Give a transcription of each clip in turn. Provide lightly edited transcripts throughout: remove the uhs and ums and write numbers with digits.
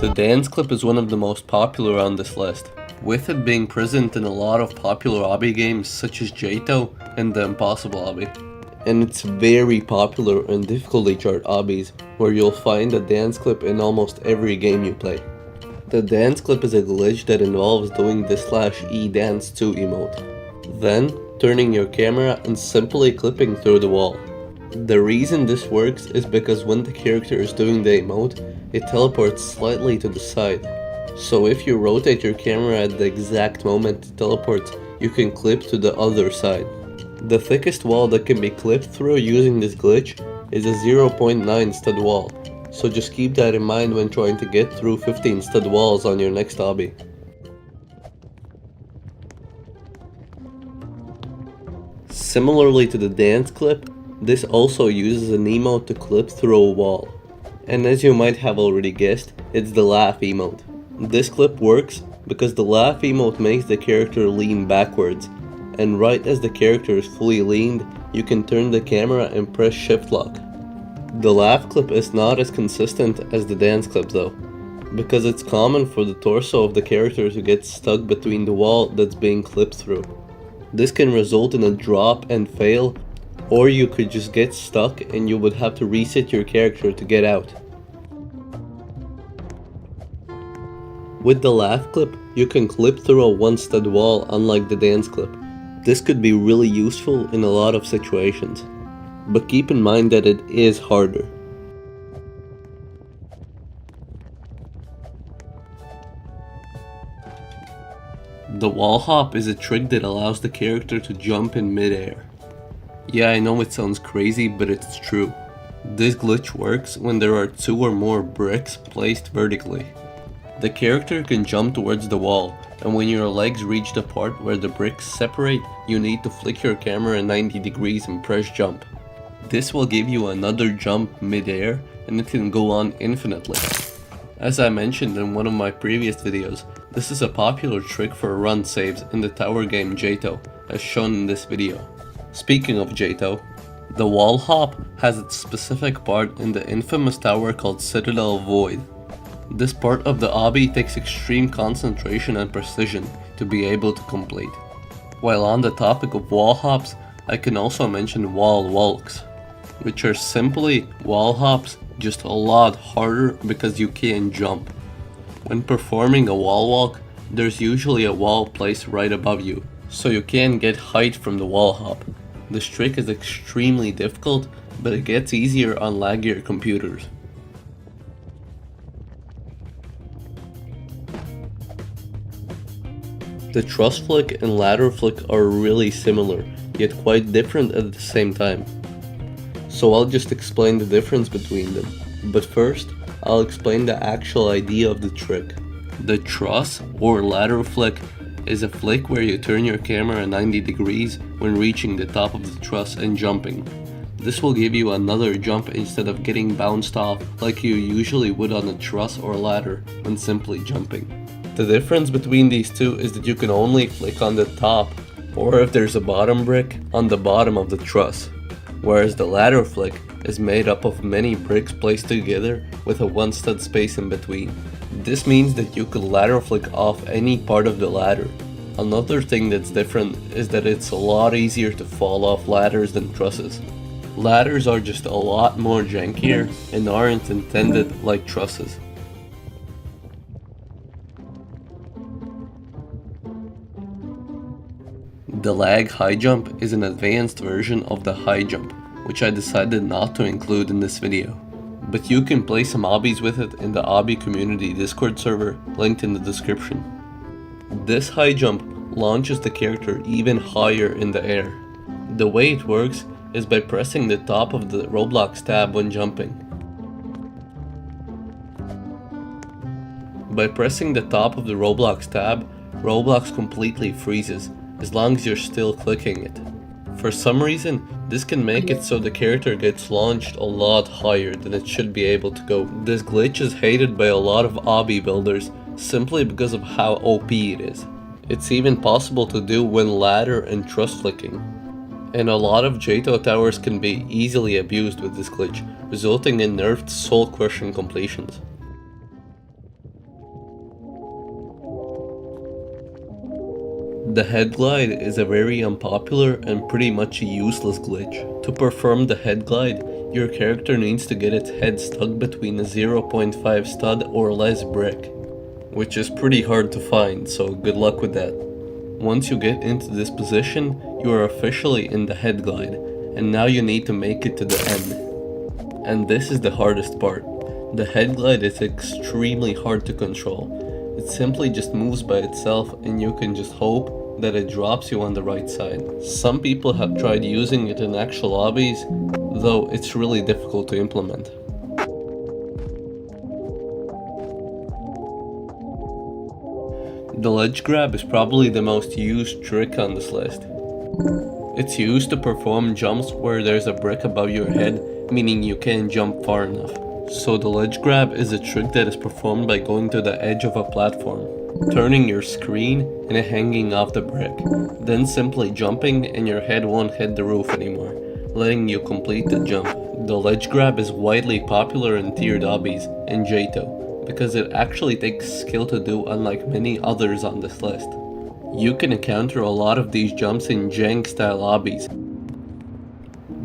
The dance clip is one of the most popular on this list, with it being present in a lot of popular obby games such as JTO and the Impossible obby. And it's very popular in difficulty chart obbies, where you'll find a dance clip in almost every game you play. The dance clip is a glitch that involves doing the /E dance 2 emote, then turning your camera and simply clipping through the wall. The reason this works is because when the character is doing the emote, it teleports slightly to the side. So if you rotate your camera at the exact moment it teleports, you can clip to the other side. The thickest wall that can be clipped through using this glitch is a 0.9 stud wall, so just keep that in mind when trying to get through 15 stud walls on your next obby. Similarly to the dance clip, this also uses an emote to clip through a wall. And as you might have already guessed, it's the laugh emote. This clip works because the laugh emote makes the character lean backwards, and right as the character is fully leaned, you can turn the camera and press shift lock. The laugh clip is not as consistent as the dance clip though, because it's common for the torso of the character to get stuck between the wall that's being clipped through. This can result in a drop and fail, or you could just get stuck and you would have to reset your character to get out. With the laugh clip, you can clip through a 1 stud wall unlike the dance clip. This could be really useful in a lot of situations, but keep in mind that it is harder. The wall hop is a trick that allows the character to jump in mid-air. Yeah, I know it sounds crazy, but it's true. This glitch works when there are 2 or more bricks placed vertically. The character can jump towards the wall, and when your legs reach the part where the bricks separate, you need to flick your camera 90 degrees and press jump. This will give you another jump mid-air, and it can go on infinitely. As I mentioned in one of my previous videos, this is a popular trick for run saves in the tower game JTO, as shown in this video. Speaking of JTO, the wall hop has its specific part in the infamous tower called Citadel Void. This part of the obby takes extreme concentration and precision to be able to complete. While on the topic of wall hops, I can also mention wall walks, which are simply wall hops, just a lot harder because you can't jump. When performing a wall walk, there's usually a wall placed right above you, so you can get height from the wall hop. This trick is extremely difficult, but it gets easier on laggier computers. The truss flick and ladder flick are really similar, yet quite different at the same time. So I'll just explain the difference between them. But first, I'll explain the actual idea of the trick. The truss or ladder flick is a flick where you turn your camera 90 degrees when reaching the top of the truss and jumping. This will give you another jump instead of getting bounced off like you usually would on a truss or ladder when simply jumping. The difference between these two is that you can only flick on the top, or if there's a bottom brick, on the bottom of the truss, whereas the ladder flick is made up of many bricks placed together with a 1 stud space in between. This means that you could ladder flick off any part of the ladder. Another thing that's different is that it's a lot easier to fall off ladders than trusses. Ladders are just a lot more jankier and aren't intended like trusses. The lag high jump is an advanced version of the high jump, which I decided not to include in this video. But you can play some obbies with it in the obby community Discord server linked in the description. This high jump launches the character even higher in the air. The way it works is by pressing the top of the Roblox tab when jumping. By pressing the top of the Roblox tab, Roblox completely freezes as long as you're still clicking it. For some reason, this can make it so the character gets launched a lot higher than it should be able to go. This glitch is hated by a lot of obby builders simply because of how OP it is. It's even possible to do when ladder and truss flicking. And a lot of JTO towers can be easily abused with this glitch, resulting in nerfed soul-crushing completions. The head glide is a very unpopular and pretty much a useless glitch. To perform the head glide, your character needs to get its head stuck between a 0.5 stud or less brick, which is pretty hard to find, so good luck with that. Once you get into this position, you are officially in the head glide, and now you need to make it to the end. And this is the hardest part. The head glide is extremely hard to control. It simply just moves by itself and you can just hope that it drops you on the right side. Some people have tried using it in actual lobbies, though it's really difficult to implement. The ledge grab is probably the most used trick on this list. It's used to perform jumps where there's a brick above your head, meaning you can't jump far enough. So the ledge grab is a trick that is performed by going to the edge of a platform, turning your screen and hanging off the brick, then simply jumping and your head won't hit the roof anymore, letting you complete the jump. The ledge grab is widely popular in tiered obbies and J2 because it actually takes skill to do, unlike many others on this list. You can encounter a lot of these jumps in jank style obbies.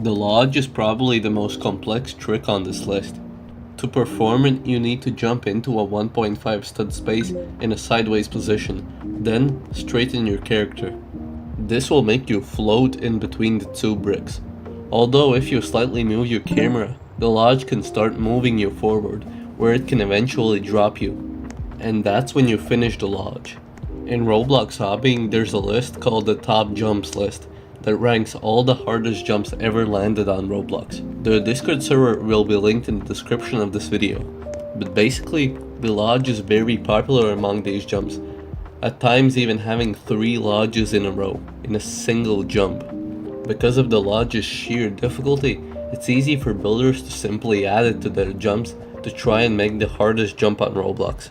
The lodge is probably the most complex trick on this list. To perform it, you need to jump into a 1.5 stud space in a sideways position, then straighten your character. This will make you float in between the two bricks. Although if you slightly move your camera, the lodge can start moving you forward, where it can eventually drop you. And that's when you finish the lodge. In Roblox hobbying, there's a list called the top jumps list that ranks all the hardest jumps ever landed on Roblox. The Discord server will be linked in the description of this video. But basically, the lodge is very popular among these jumps, at times even having 3 lodges in a row, in a single jump. Because of the lodge's sheer difficulty, it's easy for builders to simply add it to their jumps to try and make the hardest jump on Roblox.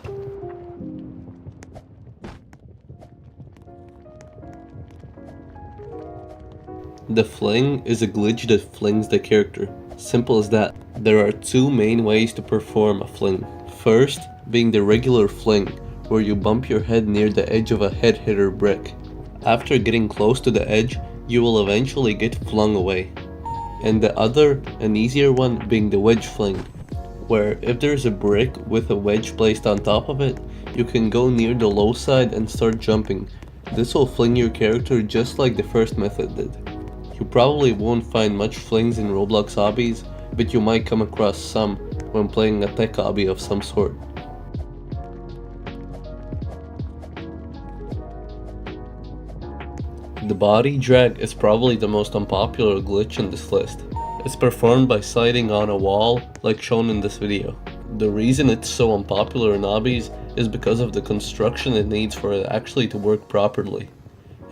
The fling is a glitch that flings the character. Simple as that. There are 2 main ways to perform a fling. First, being the regular fling, where you bump your head near the edge of a head hitter brick. After getting close to the edge, you will eventually get flung away. And the other, an easier one, being the wedge fling, where if there's a brick with a wedge placed on top of it, you can go near the low side and start jumping. This will fling your character just like the first method did. You probably won't find much flings in Roblox hobbies, but you might come across some when playing a tech hobby of some sort. The body drag is probably the most unpopular glitch in this list. It's performed by sliding on a wall, like shown in this video. The reason it's so unpopular in hobbies is because of the construction it needs for it actually to work properly.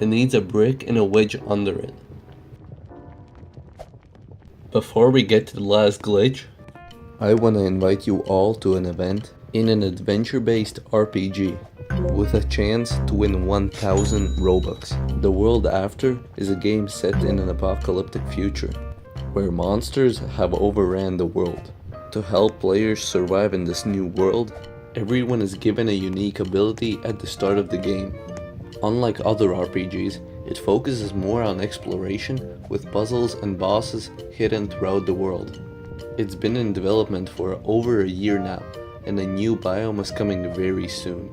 It needs a brick and a wedge under it. Before we get to the last glitch, I want to invite you all to an event in an adventure-based RPG with a chance to win 1000 Robux. The World After is a game set in an apocalyptic future where monsters have overran the world. To help players survive in this new world, everyone is given a unique ability at the start of the game. Unlike other RPGs, it focuses more on exploration, with puzzles and bosses hidden throughout the world. It's been in development for over a year now, and a new biome is coming very soon.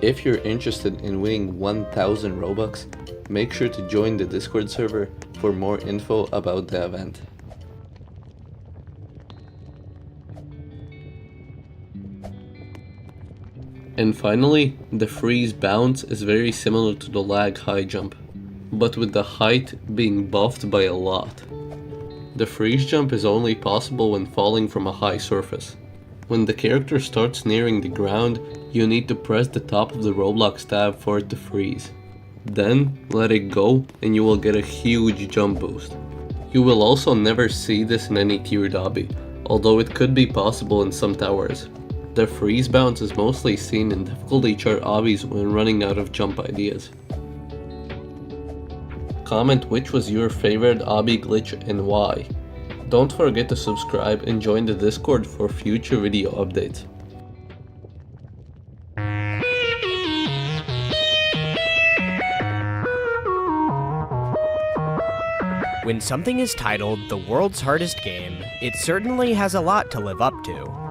If you're interested in winning 1000 Robux, make sure to join the Discord server for more info about the event. And finally, the freeze bounce is very similar to the lag high jump, but with the height being buffed by a lot. The freeze jump is only possible when falling from a high surface. When the character starts nearing the ground, you need to press the top of the Roblox tab for it to freeze. Then let it go and you will get a huge jump boost. You will also never see this in any tiered obby, although it could be possible in some towers. The freeze bounce is mostly seen in difficulty chart obbies when running out of jump ideas. Comment which was your favorite obby glitch and why. Don't forget to subscribe and join the Discord for future video updates. When something is titled the world's hardest game, it certainly has a lot to live up to.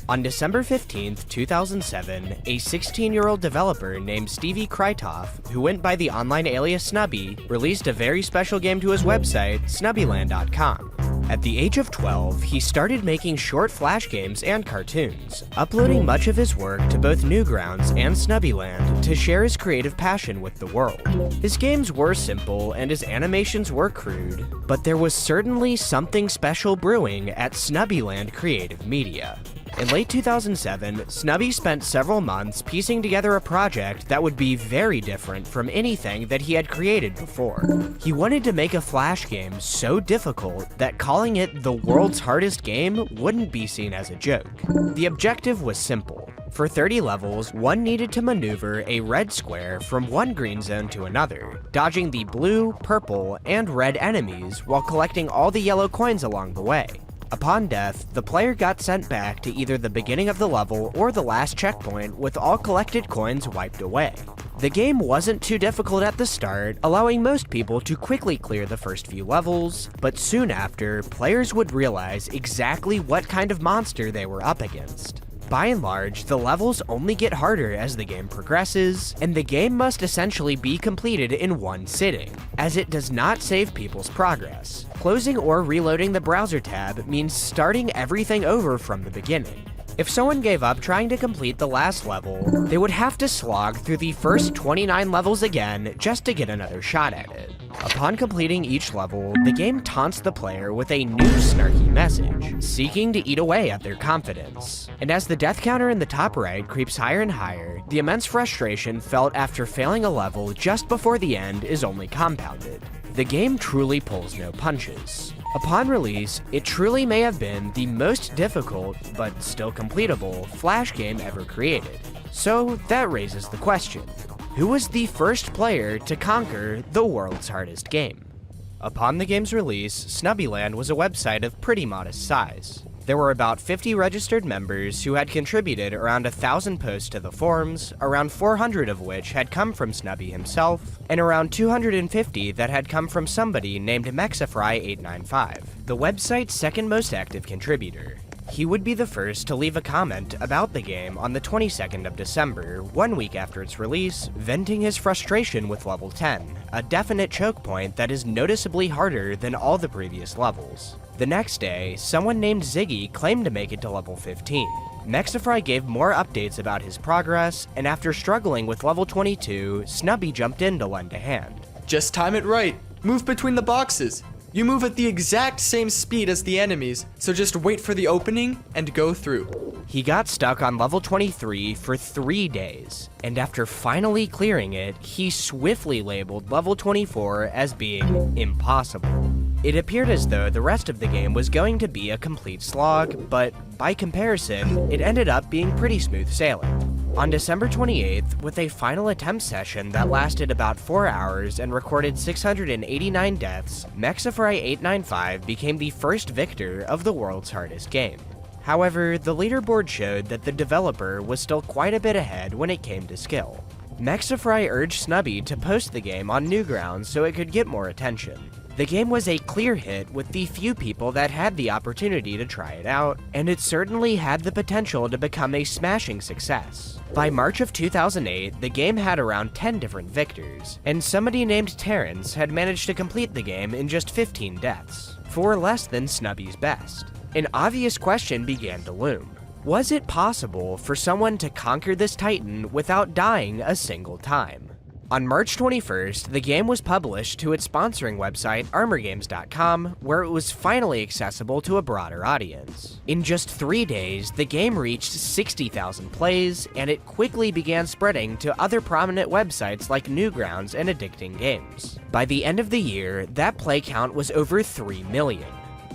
On December 15, 2007, a 16-year-old developer named Stevie Krytoff, who went by the online alias Snubby, released a very special game to his website, snubbyland.com. At the age of 12, he started making short flash games and cartoons, uploading much of his work to both Newgrounds and Snubbyland to share his creative passion with the world. His games were simple and his animations were crude, but there was certainly something special brewing at Snubbyland Creative Media. In late 2007, Snubby spent several months piecing together a project that would be very different from anything that he had created before. He wanted to make a flash game so difficult that calling it the world's hardest game wouldn't be seen as a joke. The objective was simple. For 30 levels, one needed to maneuver a red square from one green zone to another, dodging the blue, purple, and red enemies while collecting all the yellow coins along the way. Upon death, the player got sent back to either the beginning of the level or the last checkpoint with all collected coins wiped away. The game wasn't too difficult at the start, allowing most people to quickly clear the first few levels, but soon after, players would realize exactly what kind of monster they were up against. By and large, the levels only get harder as the game progresses, and the game must essentially be completed in one sitting, as it does not save people's progress. Closing or reloading the browser tab means starting everything over from the beginning. If someone gave up trying to complete the last level, they would have to slog through the first 29 levels again just to get another shot at it. Upon completing each level, the game taunts the player with a new snarky message, seeking to eat away at their confidence. And as the death counter in the top right creeps higher and higher, the immense frustration felt after failing a level just before the end is only compounded. The game truly pulls no punches. Upon release, it truly may have been the most difficult, but still completable, Flash game ever created. So that raises the question, who was the first player to conquer the world's hardest game? Upon the game's release, Snubbyland was a website of pretty modest size. There were about 50 registered members who had contributed around 1,000 posts to the forums, around 400 of which had come from Snubby himself, and around 250 that had come from somebody named Mexifry895, the website's second most active contributor. He would be the first to leave a comment about the game on the 22nd of December, 1 week after its release, venting his frustration with level 10, a definite choke point that is noticeably harder than all the previous levels. The next day, someone named Ziggy claimed to make it to level 15. Mexifry gave more updates about his progress, and after struggling with level 22, Snubby jumped in to lend a hand. Just time it right. Move between the boxes. You move at the exact same speed as the enemies, so just wait for the opening and go through. He got stuck on level 23 for 3 days, and after finally clearing it, he swiftly labeled level 24 as being impossible. It appeared as though the rest of the game was going to be a complete slog, but by comparison, it ended up being pretty smooth sailing. On December 28th, with a final attempt session that lasted about 4 hours and recorded 689 deaths, Mexifry895 became the first victor of the world's hardest game. However, the leaderboard showed that the developer was still quite a bit ahead when it came to skill. Mexifry urged Snubby to post the game on Newgrounds so it could get more attention. The game was a clear hit with the few people that had the opportunity to try it out, and it certainly had the potential to become a smashing success. By March of 2008, the game had around 10 different victors, and somebody named Terrence had managed to complete the game in just 15 deaths, 4 less than Snubby's best. An obvious question began to loom. Was it possible for someone to conquer this titan without dying a single time? On March 21st, the game was published to its sponsoring website, ArmorGames.com, where it was finally accessible to a broader audience. In just 3 days, the game reached 60,000 plays, and it quickly began spreading to other prominent websites like Newgrounds and Addicting Games. By the end of the year, that play count was over 3 million.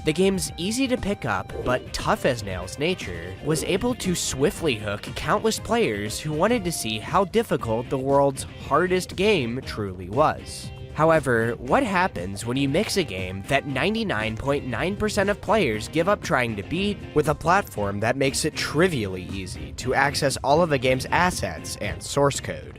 The game's easy to pick up, but tough as nails nature, was able to swiftly hook countless players who wanted to see how difficult the world's hardest game truly was. However, what happens when you mix a game that 99.9% of players give up trying to beat with a platform that makes it trivially easy to access all of the game's assets and source code?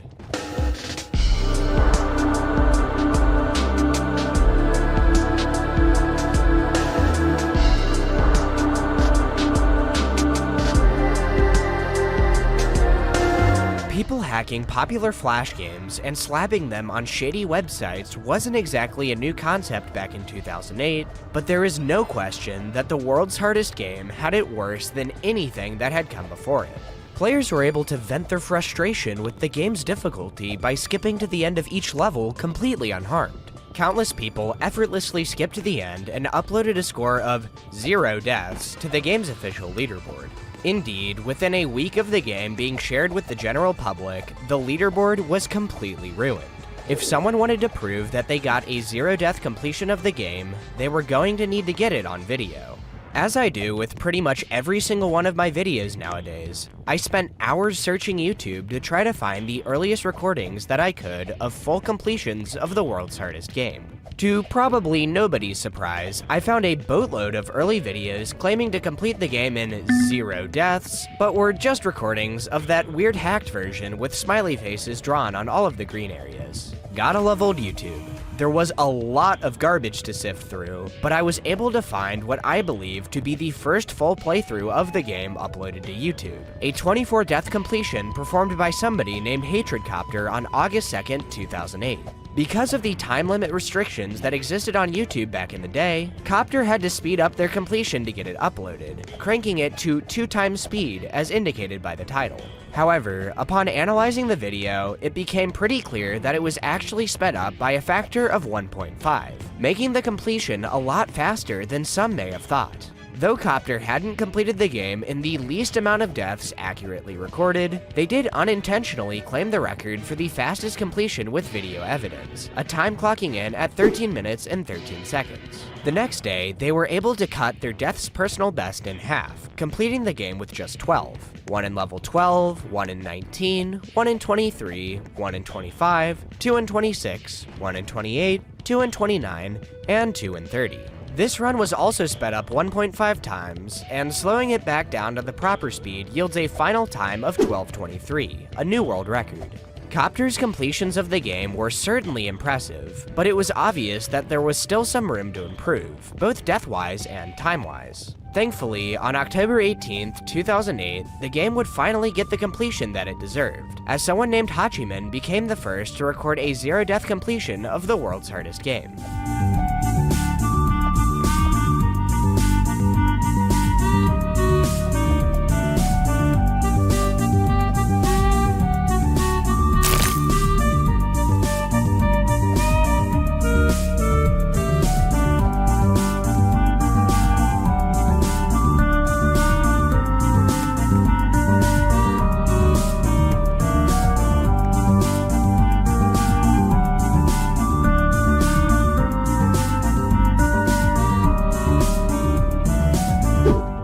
People hacking popular Flash games and slapping them on shady websites wasn't exactly a new concept back in 2008, but there is no question that the world's hardest game had it worse than anything that had come before it. Players were able to vent their frustration with the game's difficulty by skipping to the end of each level completely unharmed. Countless people effortlessly skipped to the end and uploaded a score of 0 deaths to the game's official leaderboard. Indeed, within a week of the game being shared with the general public, the leaderboard was completely ruined. If someone wanted to prove that they got a 0-death completion of the game, they were going to need to get it on video. As I do with pretty much every single one of my videos nowadays, I spent hours searching YouTube to try to find the earliest recordings that I could of full completions of the world's hardest game. To probably nobody's surprise, I found a boatload of early videos claiming to complete the game in 0 deaths, but were just recordings of that weird hacked version with smiley faces drawn on all of the green areas. Gotta love old YouTube. There was a lot of garbage to sift through, but I was able to find what I believe to be the first full playthrough of the game uploaded to YouTube. A 24-death completion performed by somebody named Hatredcopter on August 2nd, 2008. Because of the time limit restrictions that existed on YouTube back in the day, Copter had to speed up their completion to get it uploaded, cranking it to 2 times speed as indicated by the title. However, upon analyzing the video, it became pretty clear that it was actually sped up by a factor of 1.5, making the completion a lot faster than some may have thought. Though Copter hadn't completed the game in the least amount of deaths accurately recorded, they did unintentionally claim the record for the fastest completion with video evidence, a time clocking in at 13 minutes and 13 seconds. The next day, they were able to cut their death's personal best in half, completing the game with just 12. 1 in level 12, 1 in 19, 1 in 23, 1 in 25, 2 in 26, 1 in 28, 2 in 29, and 2 in 30. This run was also sped up 1.5 times, and slowing it back down to the proper speed yields a final time of 12:23, a new world record. Copter's completions of the game were certainly impressive, but it was obvious that there was still some room to improve, both death-wise and time-wise. Thankfully, on October 18th, 2008, the game would finally get the completion that it deserved, as someone named Hachiman became the first to record a 0-death completion of the world's hardest game.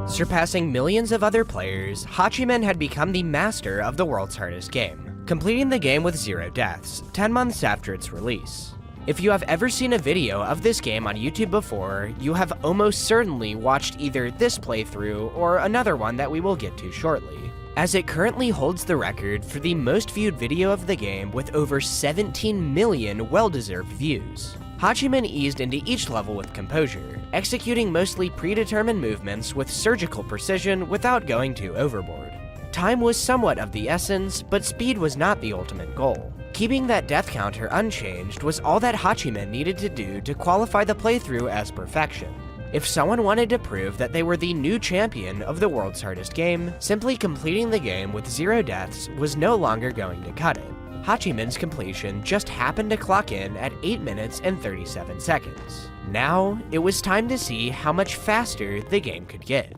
Surpassing millions of other players, Hachiman had become the master of the world's hardest game, completing the game with 0 deaths, 10 months after its release. If you have ever seen a video of this game on YouTube before, you have almost certainly watched either this playthrough or another one that we will get to shortly, as it currently holds the record for the most viewed video of the game with over 17 million well-deserved views. Hachiman eased into each level with composure, executing mostly predetermined movements with surgical precision without going too overboard. Time was somewhat of the essence, but speed was not the ultimate goal. Keeping that death counter unchanged was all that Hachiman needed to do to qualify the playthrough as perfection. If someone wanted to prove that they were the new champion of the world's hardest game, simply completing the game with 0 deaths was no longer going to cut it. Hachiman's completion just happened to clock in at 8 minutes and 37 seconds. Now, it was time to see how much faster the game could get.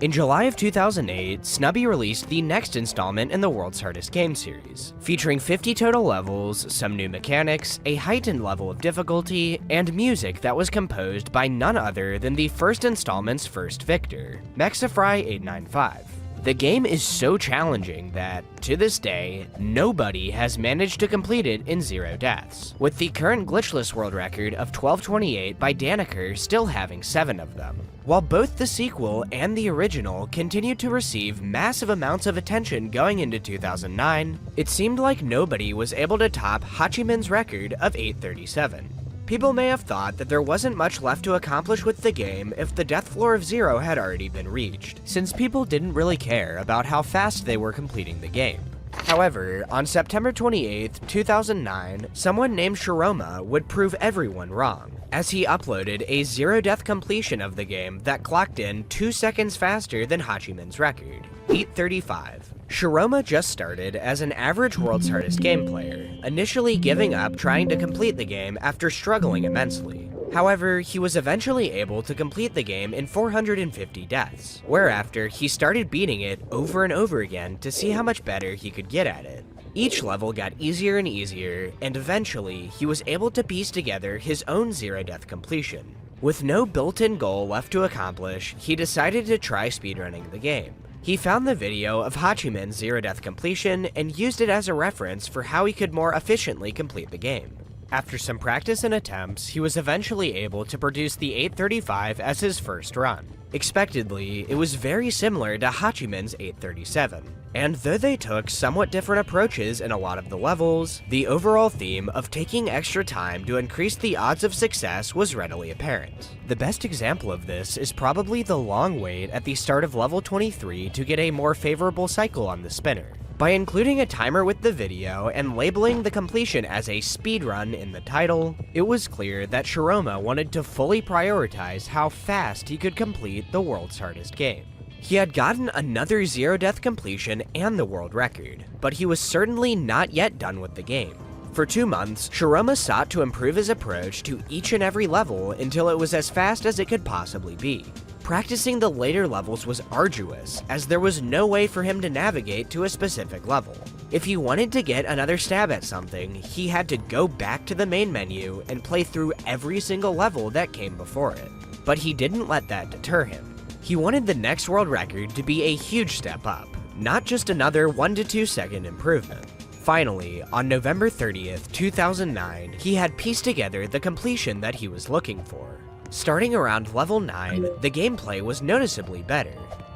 In July of 2008, Snubby released the next installment in the World's Hardest Game series, featuring 50 total levels, some new mechanics, a heightened level of difficulty, and music that was composed by none other than the first installment's first victor, Mexafry895. The game is so challenging that, to this day, nobody has managed to complete it in 0 deaths, with the current glitchless world record of 1228 by Daniker still having 7 of them. While both the sequel and the original continued to receive massive amounts of attention going into 2009, it seemed like nobody was able to top Hachiman's record of 837. People may have thought that there wasn't much left to accomplish with the game if the death floor of 0 had already been reached, since people didn't really care about how fast they were completing the game. However, on September 28, 2009, someone named Shiroma would prove everyone wrong, as he uploaded a zero-death completion of the game that clocked in 2 seconds faster than Hachiman's record, 8:35. Shiroma just started as an average World's Hardest Game player, initially giving up trying to complete the game after struggling immensely. However, he was eventually able to complete the game in 450 deaths, whereafter he started beating it over and over again to see how much better he could get at it. Each level got easier and easier, and eventually, he was able to piece together his own zero-death completion. With no built-in goal left to accomplish, he decided to try speedrunning the game. He found the video of Hachiman's zero-death completion and used it as a reference for how he could more efficiently complete the game. After some practice and attempts, he was eventually able to produce the 8:35 as his first run. Expectedly, it was very similar to Hachiman's 8:37. And though they took somewhat different approaches in a lot of the levels, the overall theme of taking extra time to increase the odds of success was readily apparent. The best example of this is probably the long wait at the start of level 23 to get a more favorable cycle on the spinner. By including a timer with the video and labeling the completion as a speedrun in the title, it was clear that Shiroma wanted to fully prioritize how fast he could complete the world's hardest game. He had gotten another zero-death completion and the world record, but he was certainly not yet done with the game. For 2 months, Shiroma sought to improve his approach to each and every level until it was as fast as it could possibly be. Practicing the later levels was arduous, as there was no way for him to navigate to a specific level. If he wanted to get another stab at something, he had to go back to the main menu and play through every single level that came before it. But he didn't let that deter him. He wanted the next world record to be a huge step up, not just another 1 to 2 second improvement. Finally, on November 30th, 2009, he had pieced together the completion that he was looking for. Starting around level 9, the gameplay was noticeably better.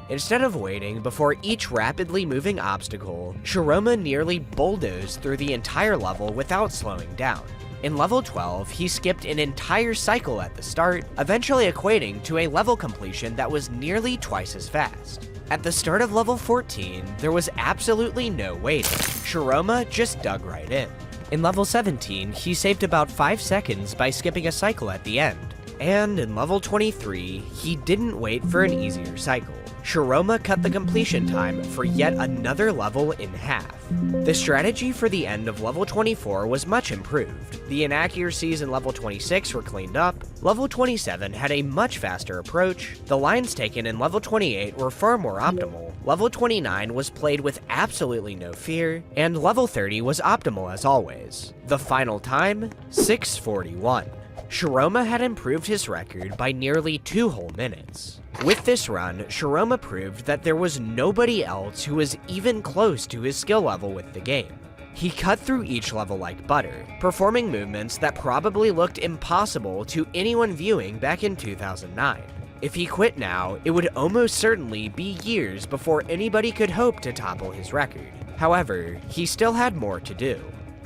Instead of waiting before each rapidly moving obstacle, Shiroma nearly bulldozed through the entire level without slowing down. In level 12, he skipped an entire cycle at the start, eventually equating to a level completion that was nearly twice as fast. At the start of level 14, there was absolutely no waiting. Shiroma just dug right in. In level 17, he saved about 5 seconds by skipping a cycle at the end. And in level 23, he didn't wait for an easier cycle. Shiroma cut the completion time for yet another level in half. The strategy for the end of level 24 was much improved. The inaccuracies in level 26 were cleaned up, level 27 had a much faster approach, the lines taken in level 28 were far more optimal, level 29 was played with absolutely no fear, and level 30 was optimal as always. The final time, 6:41. Shiroma had improved his record by nearly 2 whole minutes. With this run, Shiroma proved that there was nobody else who was even close to his skill level with the game. He cut through each level like butter, performing movements that probably looked impossible to anyone viewing back in 2009. If he quit now, it would almost certainly be years before anybody could hope to topple his record. However, he still had more to do.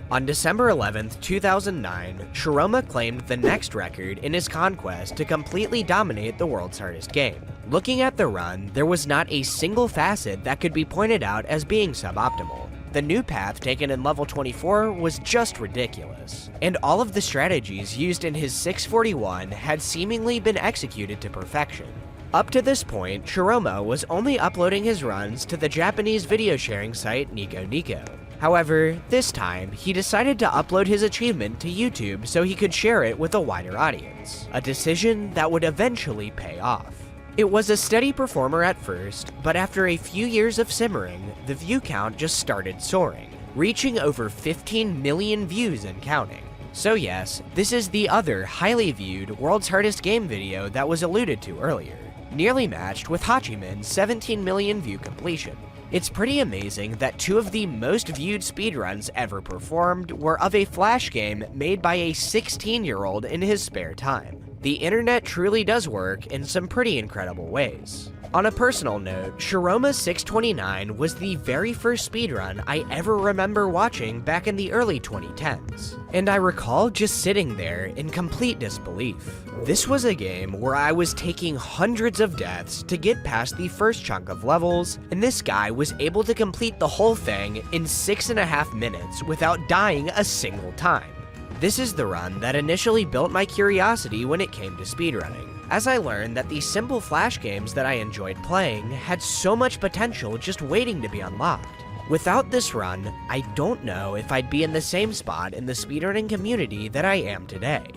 On December 11th, 2009, Shiroma claimed the next record in his conquest to completely dominate the world's hardest game. Looking at the run, there was not a single facet that could be pointed out as being suboptimal. The new path taken in level 24 was just ridiculous, and all of the strategies used in his 641 had seemingly been executed to perfection. Up to this point, Shiroma was only uploading his runs to the Japanese video sharing site Nico Nico. However, this time, he decided to upload his achievement to YouTube so he could share it with a wider audience, a decision that would eventually pay off. It was a steady performer at first, but after a few years of simmering, the view count just started soaring, reaching over 15 million views and counting. So yes, this is the other highly viewed World's Hardest Game video that was alluded to earlier, nearly matched with Hachiman's 17 million view completion. It's pretty amazing that 2 of the most viewed speedruns ever performed were of a Flash game made by a 16-year-old in his spare time. the internet truly does work in some pretty incredible ways. On a personal note, Shiroma 629 was the very first speedrun I ever remember watching back in the early 2010s, and I recall just sitting there in complete disbelief. This was a game where I was taking hundreds of deaths to get past the first chunk of levels, and this guy was able to complete the whole thing in 6.5 minutes without dying a single time. This is the run that initially built my curiosity when it came to speedrunning, as I learned that these simple flash games that I enjoyed playing had so much potential just waiting to be unlocked. Without this run, I don't know if I'd be in the same spot in the speedrunning community that I am today.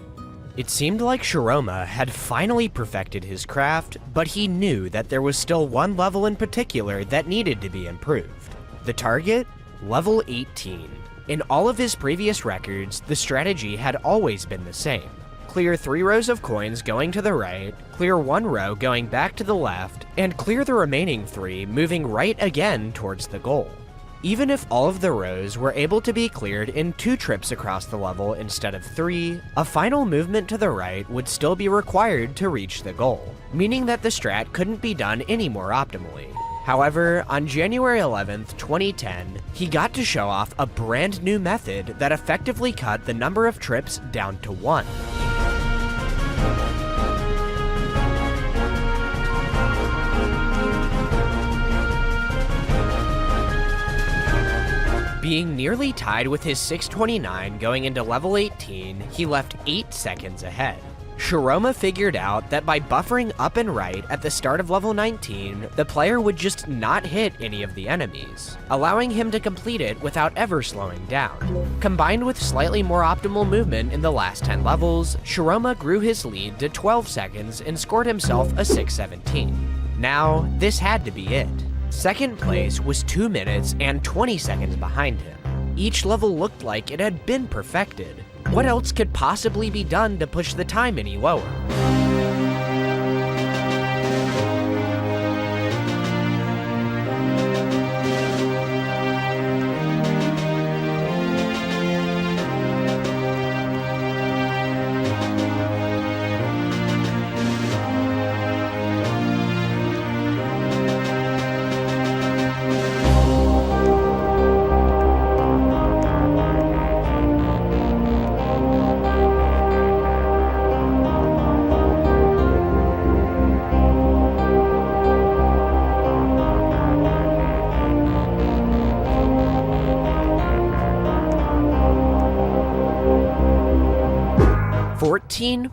It seemed like Shiroma had finally perfected his craft, but he knew that there was still one level in particular that needed to be improved. The target? Level 18. In all of his previous records, the strategy had always been the same. Clear 3 rows of coins going to the right, clear 1 row going back to the left, and clear the remaining 3 moving right again towards the goal. Even if all of the rows were able to be cleared in 2 trips across the level instead of 3, a final movement to the right would still be required to reach the goal, meaning that the strat couldn't be done any more optimally. However, on January 11th, 2010, he got to show off a brand new method that effectively cut the number of trips down to 1. Being nearly tied with his 629 going into level 18, he left 8 seconds ahead. Shiroma figured out that by buffering up and right at the start of level 19, the player would just not hit any of the enemies, allowing him to complete it without ever slowing down. Combined with slightly more optimal movement in the last 10 levels, Shiroma grew his lead to 12 seconds and scored himself a 617. Now, this had to be it. Second place was 2 minutes and 20 seconds behind him. Each level looked like it had been perfected. What else could possibly be done to push the time any lower?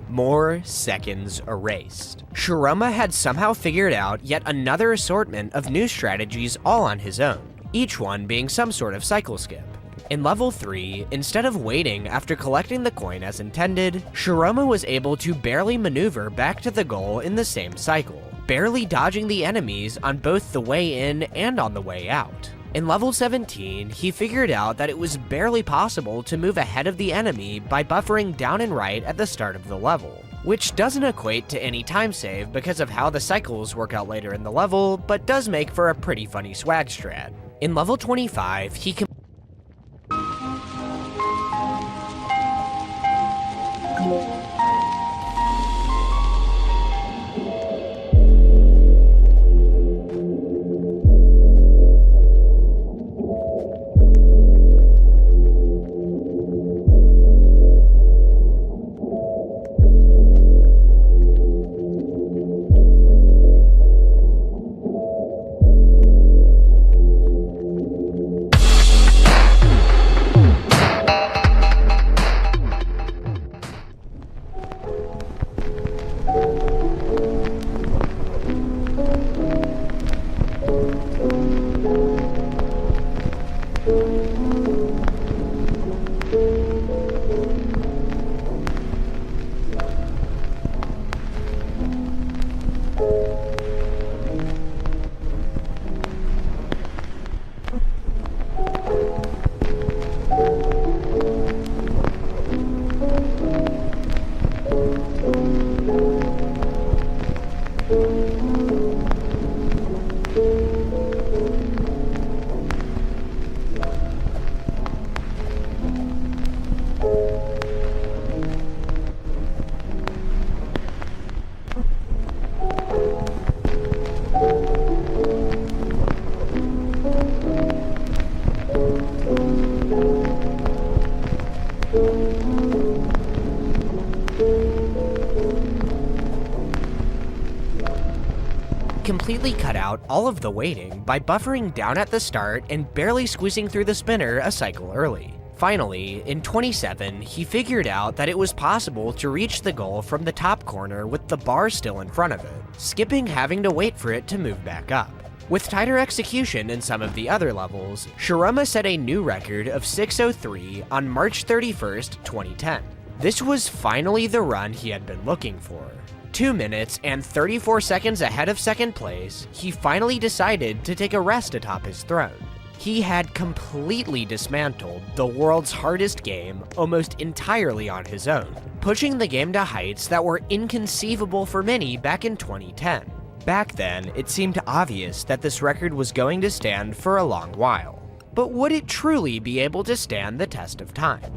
More seconds erased. Shiroma had somehow figured out yet another assortment of new strategies all on his own, each one being some sort of cycle skip. In level 3, instead of waiting after collecting the coin as intended, Shiroma was able to barely maneuver back to the goal in the same cycle, barely dodging the enemies on both the way in and on the way out. In level 17, he figured out that it was barely possible to move ahead of the enemy by buffering down and right at the start of the level, which doesn't equate to any time save because of how the cycles work out later in the level, but does make for a pretty funny swag strat. In level 25, he completely cut out all of the waiting by buffering down at the start and barely squeezing through the spinner a cycle early. Finally, in 27, he figured out that it was possible to reach the goal from the top corner with the bar still in front of it, skipping having to wait for it to move back up. With tighter execution in some of the other levels, Shiroma set a new record of 6:03 on March 31st, 2010. This was finally the run he had been looking for. 2 minutes and 34 seconds ahead of second place, he finally decided to take a rest atop his throne. He had completely dismantled the world's hardest game almost entirely on his own, pushing the game to heights that were inconceivable for many back in 2010. Back then, it seemed obvious that this record was going to stand for a long while. But would it truly be able to stand the test of time?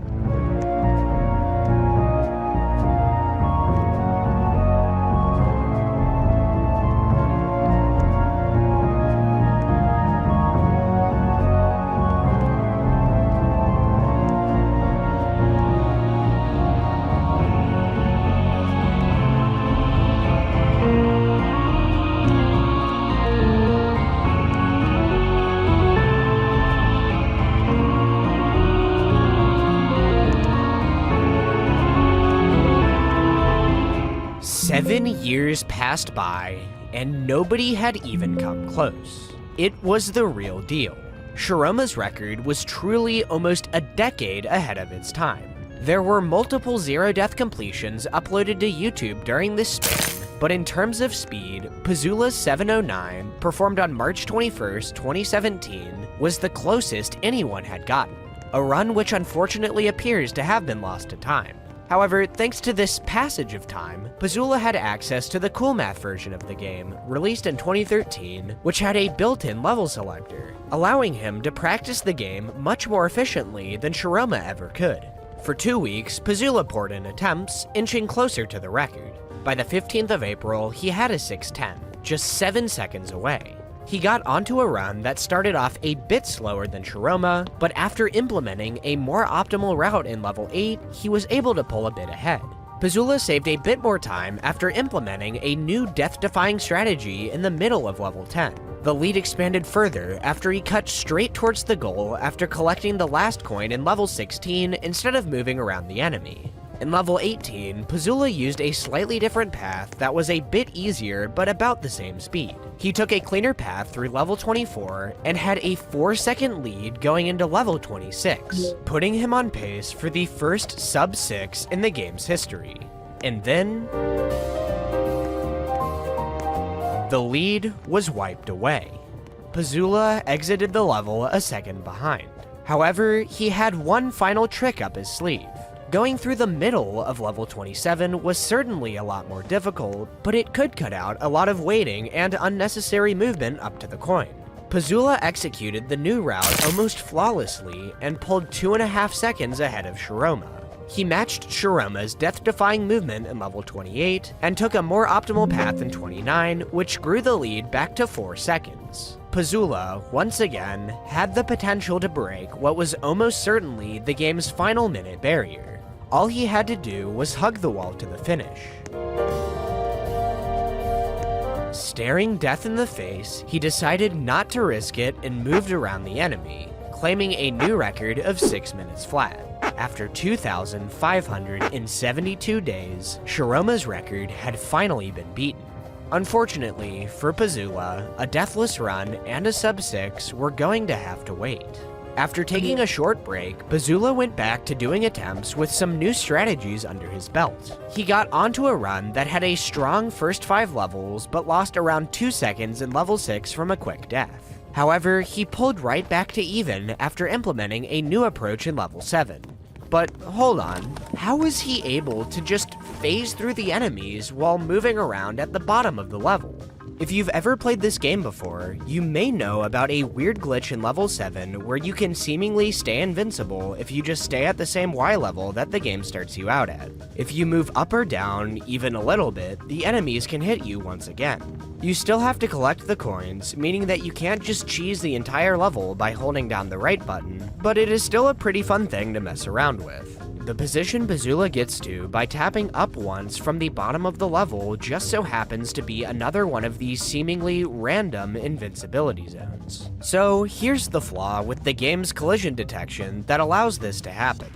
Seven years passed by, and nobody had even come close. It was the real deal. Shiroma's record was truly almost a decade ahead of its time. There were multiple zero-death completions uploaded to YouTube during this span, but in terms of speed, Pazula's 709, performed on March 21st, 2017, was the closest anyone had gotten, a run which unfortunately appears to have been lost to time. However, thanks to this passage of time, Pazula had access to the Cool Math version of the game, released in 2013, which had a built-in level selector, allowing him to practice the game much more efficiently than Shiroma ever could. For 2 weeks, Pazula poured in attempts, inching closer to the record. By the 15th of April, he had a 6:10, just 7 seconds away. He got onto a run that started off a bit slower than Shiroma, but after implementing a more optimal route in level 8, he was able to pull a bit ahead. Pazula saved a bit more time after implementing a new death-defying strategy in the middle of level 10. The lead expanded further after he cut straight towards the goal after collecting the last coin in level 16 instead of moving around the enemy. In level 18, Pazula used a slightly different path that was a bit easier but about the same speed. He took a cleaner path through level 24 and had a 4-second lead going into level 26, putting him on pace for the first sub-6 in the game's history. And then the lead was wiped away. Pazula exited the level a second behind. However, he had one final trick up his sleeve. Going through the middle of level 27 was certainly a lot more difficult, but it could cut out a lot of waiting and unnecessary movement up to the coin. Pazula executed the new route almost flawlessly and pulled 2.5 seconds ahead of Shiroma. He matched Shiroma's death-defying movement in level 28 and took a more optimal path in 29, which grew the lead back to 4 seconds. Pazula, once again, had the potential to break what was almost certainly the game's final minute barrier. All he had to do was hug the wall to the finish. Staring death in the face, he decided not to risk it and moved around the enemy, claiming a new record of 6 minutes flat. After 2,572 days, Shiroma's record had finally been beaten. Unfortunately, for Pazula, a deathless run and a sub-6 were going to have to wait. After taking a short break, Pazula went back to doing attempts with some new strategies under his belt. He got onto a run that had a strong first 5 levels, but lost around 2 seconds in level 6 from a quick death. However, he pulled right back to even after implementing a new approach in level 7. But hold on, how was he able to just phase through the enemies while moving around at the bottom of the level? If you've ever played this game before, you may know about a weird glitch in level 7 where you can seemingly stay invincible if you just stay at the same Y level that the game starts you out at. If you move up or down even a little bit, the enemies can hit you once again. You still have to collect the coins, meaning that you can't just cheese the entire level by holding down the right button, but it is still a pretty fun thing to mess around with. the position Pazula gets to by tapping up once from the bottom of the level just so happens to be another one of these seemingly random invincibility zones. So here's the flaw with the game's collision detection that allows this to happen.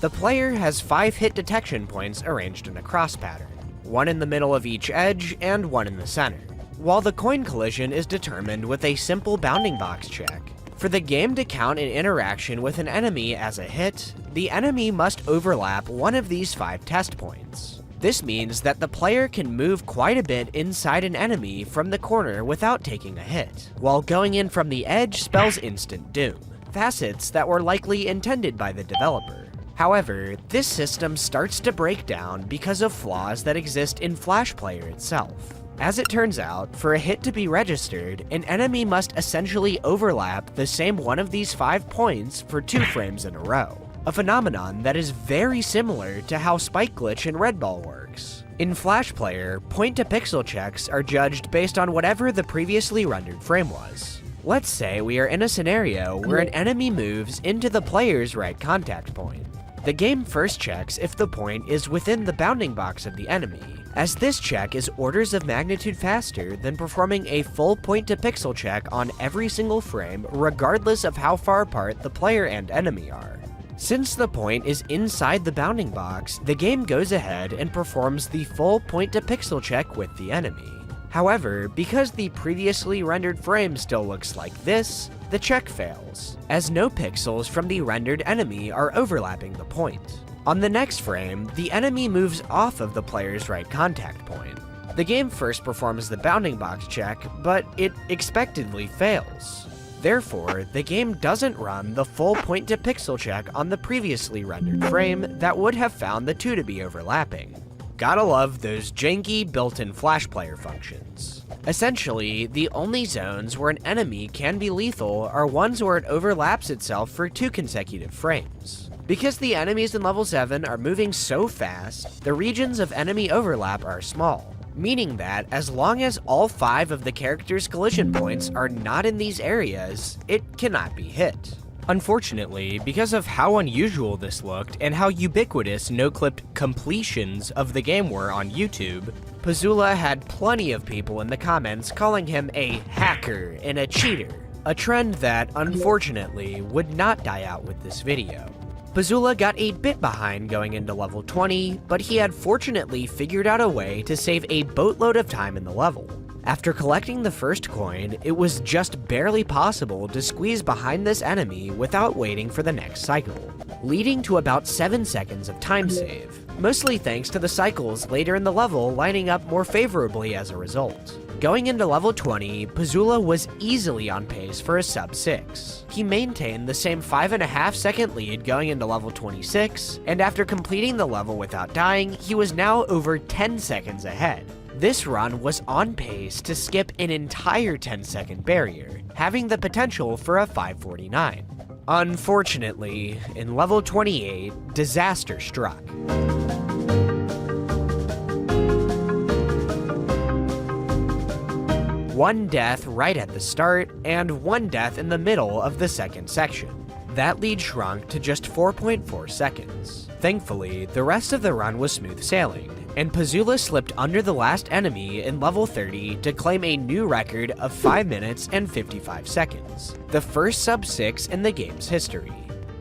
The player has 5 hit detection points arranged in a cross pattern, one in the middle of each edge and one in the center, while the coin collision is determined with a simple bounding box check. For the game to count an interaction with an enemy as a hit, the enemy must overlap one of these 5 test points. This means that the player can move quite a bit inside an enemy from the corner without taking a hit, while going in from the edge spells instant doom, facets that were likely intended by the developer. However, this system starts to break down because of flaws that exist in Flash Player itself. As it turns out, for a hit to be registered, an enemy must essentially overlap the same one of these 5 points for 2 frames in a row, a phenomenon that is very similar to how Spike Glitch in Red Ball works. In Flash Player, point-to-pixel checks are judged based on whatever the previously rendered frame was. Let's say we are in a scenario where an enemy moves into the player's right contact point. The game first checks if the point is within the bounding box of the enemy, as this check is orders of magnitude faster than performing a full point-to-pixel check on every single frame regardless of how far apart the player and enemy are. Since the point is inside the bounding box, the game goes ahead and performs the full point-to-pixel check with the enemy. However, because the previously rendered frame still looks like this, the check fails, as no pixels from the rendered enemy are overlapping the point. On the next frame, the enemy moves off of the player's right contact point. The game first performs the bounding box check, but it expectedly fails. Therefore, the game doesn't run the full point-to-pixel check on the previously rendered frame that would have found the two to be overlapping. Gotta love those janky built-in Flash Player functions. Essentially, the only zones where an enemy can be lethal are ones where it overlaps itself for 2 consecutive frames. Because the enemies in level 7 are moving so fast, the regions of enemy overlap are small, meaning that as long as all 5 of the character's collision points are not in these areas, it cannot be hit. Unfortunately, because of how unusual this looked and how ubiquitous no-clipped completions of the game were on YouTube, Pazula had plenty of people in the comments calling him a hacker and a cheater, a trend that, unfortunately, would not die out with this video. Pazula got a bit behind going into level 20, but he had fortunately figured out a way to save a boatload of time in the level. After collecting the first coin, it was just barely possible to squeeze behind this enemy without waiting for the next cycle, leading to about 7 seconds of time save, mostly thanks to the cycles later in the level lining up more favorably as a result. Going into level 20, Pazula was easily on pace for a sub 6. He maintained the same 5.5 second lead going into level 26, and after completing the level without dying, he was now over 10 seconds ahead. This run was on pace to skip an entire 10-second barrier, having the potential for a 549. Unfortunately, in level 28, disaster struck. One death right at the start, and 1 death in the middle of the second section. That lead shrunk to just 4.4 seconds. Thankfully, the rest of the run was smooth sailing, and Pazula slipped under the last enemy in level 30 to claim a new record of 5 minutes and 55 seconds, the first sub 6 in the game's history.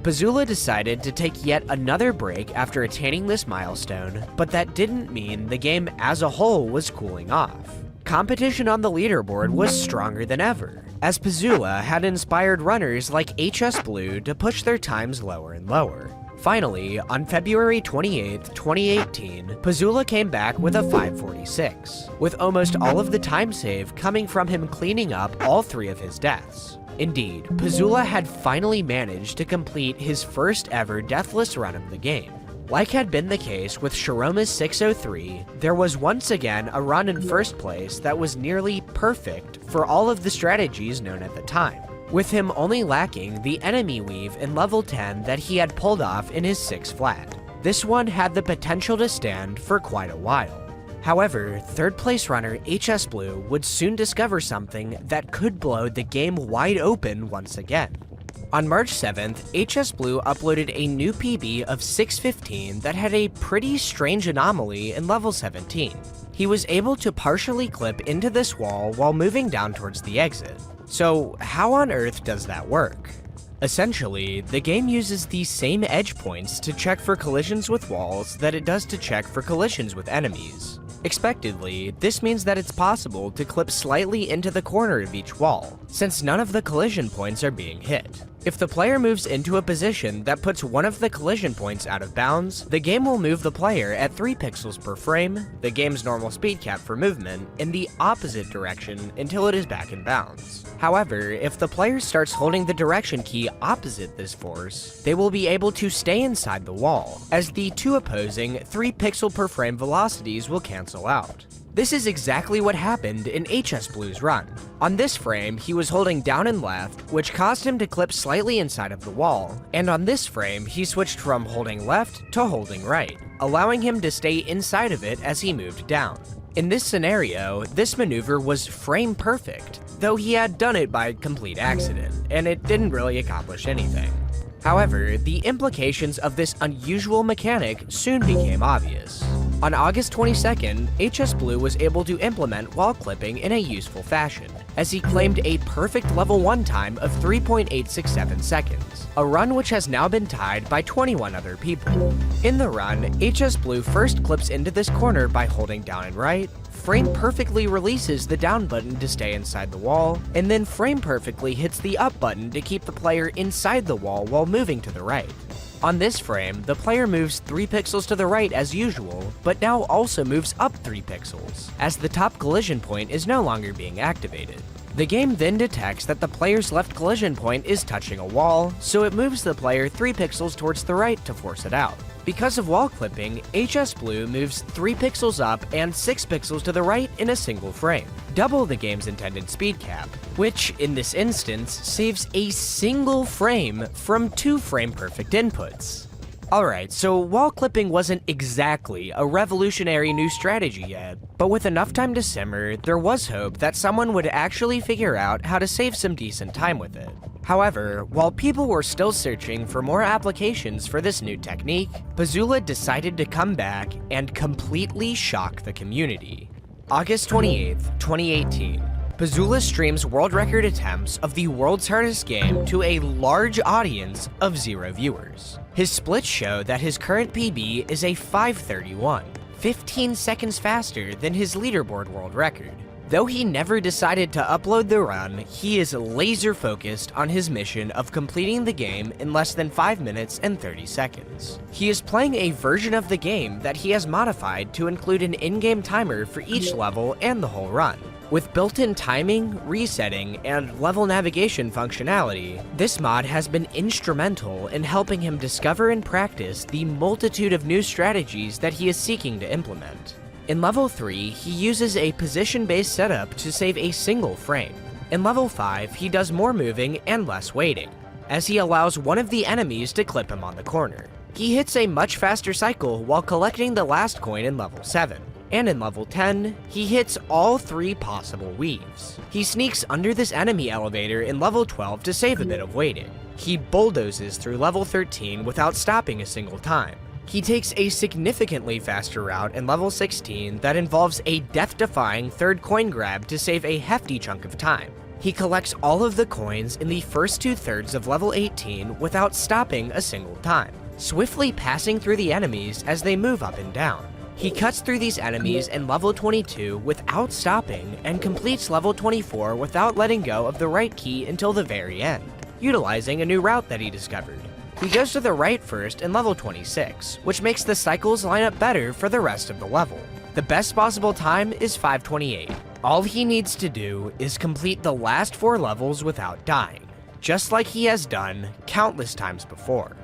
Pazula decided to take yet another break after attaining this milestone, but that didn't mean the game as a whole was cooling off. Competition on the leaderboard was stronger than ever, as Pazula had inspired runners like HS Blue to push their times lower and lower. Finally, on February 28, 2018, Pazula came back with a 546, with almost all of the time save coming from him cleaning up all 3 of his deaths. Indeed, Pazula had finally managed to complete his first ever deathless run of the game. Like had been the case with Sharoma's 603, there was once again a run in first place that was nearly perfect for all of the strategies known at the time, with him only lacking the enemy weave in level 10 that he had pulled off in his 6 flat. This one had the potential to stand for quite a while. However, third place runner HS Blue would soon discover something that could blow the game wide open once again. On March 7th, HS Blue uploaded a new PB of 615 that had a pretty strange anomaly in level 17. He was able to partially clip into this wall while moving down towards the exit. So how on earth does that work? Essentially, the game uses the same edge points to check for collisions with walls that it does to check for collisions with enemies. Expectedly, this means that it's possible to clip slightly into the corner of each wall, since none of the collision points are being hit. If the player moves into a position that puts one of the collision points out of bounds, the game will move the player at 3 pixels per frame, the game's normal speed cap for movement, in the opposite direction until it is back in bounds. However, if the player starts holding the direction key opposite this force, they will be able to stay inside the wall, as the two opposing 3 pixel per frame velocities will cancel out. This is exactly what happened in HS Blue's run. On this frame, he was holding down and left, which caused him to clip slightly inside of the wall, and on this frame, he switched from holding left to holding right, allowing him to stay inside of it as he moved down. In this scenario, this maneuver was frame perfect, though he had done it by complete accident, and it didn't really accomplish anything. However, the implications of this unusual mechanic soon became obvious. On August 22nd, HS Blue was able to implement wall clipping in a useful fashion, as he claimed a perfect level 1 time of 3.867 seconds, a run which has now been tied by 21 other people. In the run, HS Blue first clips into this corner by holding down and right, frame perfectly releases the down button to stay inside the wall, and then frame perfectly hits the up button to keep the player inside the wall while moving to the right. On this frame, the player moves 3 pixels to the right as usual, but now also moves up 3 pixels, as the top collision point is no longer being activated. The game then detects that the player's left collision point is touching a wall, so it moves the player 3 pixels towards the right to force it out. Because of wall clipping, HS Blue moves 3 pixels up and 6 pixels to the right in a single frame, double the game's intended speed cap, which in this instance saves a single frame from 2 frame perfect inputs. Alright, so wall clipping wasn't exactly a revolutionary new strategy yet, but with enough time to simmer, there was hope that someone would actually figure out how to save some decent time with it. However, while people were still searching for more applications for this new technique, Pazula decided to come back and completely shock the community. August 28th, 2018. Pazula streams world record attempts of the world's hardest game to a large audience of 0 viewers. His splits show that his current PB is a 5:31, 15 seconds faster than his leaderboard world record. Though he never decided to upload the run, he is laser focused on his mission of completing the game in less than 5 minutes and 30 seconds. He is playing a version of the game that he has modified to include an in-game timer for each level and the whole run. With built-in timing, resetting, and level navigation functionality, this mod has been instrumental in helping him discover and practice the multitude of new strategies that he is seeking to implement. In level 3, he uses a position-based setup to save a single frame. In level 5, he does more moving and less waiting, as he allows one of the enemies to clip him on the corner. He hits a much faster cycle while collecting the last coin in level 7. And in level 10, he hits all 3 possible weaves. He sneaks under this enemy elevator in level 12 to save a bit of waiting. He bulldozes through level 13 without stopping a single time. He takes a significantly faster route in level 16 that involves a death-defying third coin grab to save a hefty chunk of time. He collects all of the coins in the first 2/3 of level 18 without stopping a single time, swiftly passing through the enemies as they move up and down. He cuts through these enemies in level 22 without stopping and completes level 24 without letting go of the right key until the very end, utilizing a new route that he discovered. He goes to the right first in level 26, which makes the cycles line up better for the rest of the level. The best possible time is 5:28. All he needs to do is complete the last 4 levels without dying, just like he has done countless times before.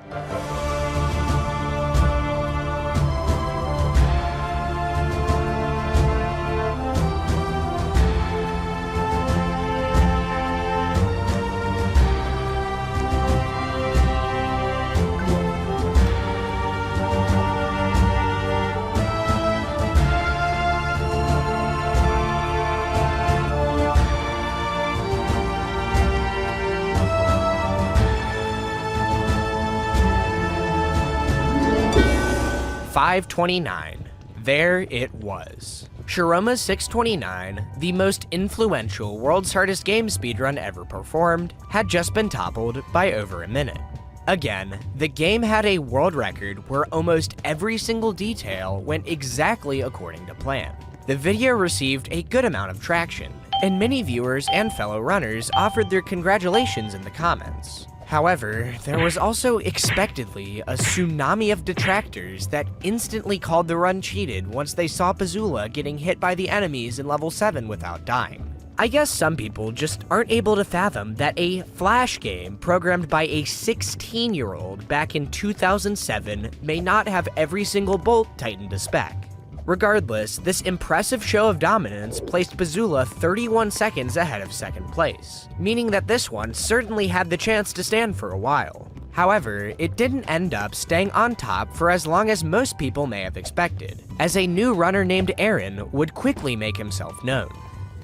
529. There it was. Shiroma's 629, the most influential World's Hardest Game speedrun ever performed, had just been toppled by over a minute. Again, the game had a world record where almost every single detail went exactly according to plan. The video received a good amount of traction, and many viewers and fellow runners offered their congratulations in the comments. However, there was also expectedly a tsunami of detractors that instantly called the run cheated once they saw Pazula getting hit by the enemies in level 7 without dying. I guess some people just aren't able to fathom that a Flash game programmed by a 16-year-old back in 2007 may not have every single bolt tightened to spec. Regardless, this impressive show of dominance placed Pazula 31 seconds ahead of second place, meaning that this one certainly had the chance to stand for a while. However, it didn't end up staying on top for as long as most people may have expected, as a new runner named Aaron would quickly make himself known.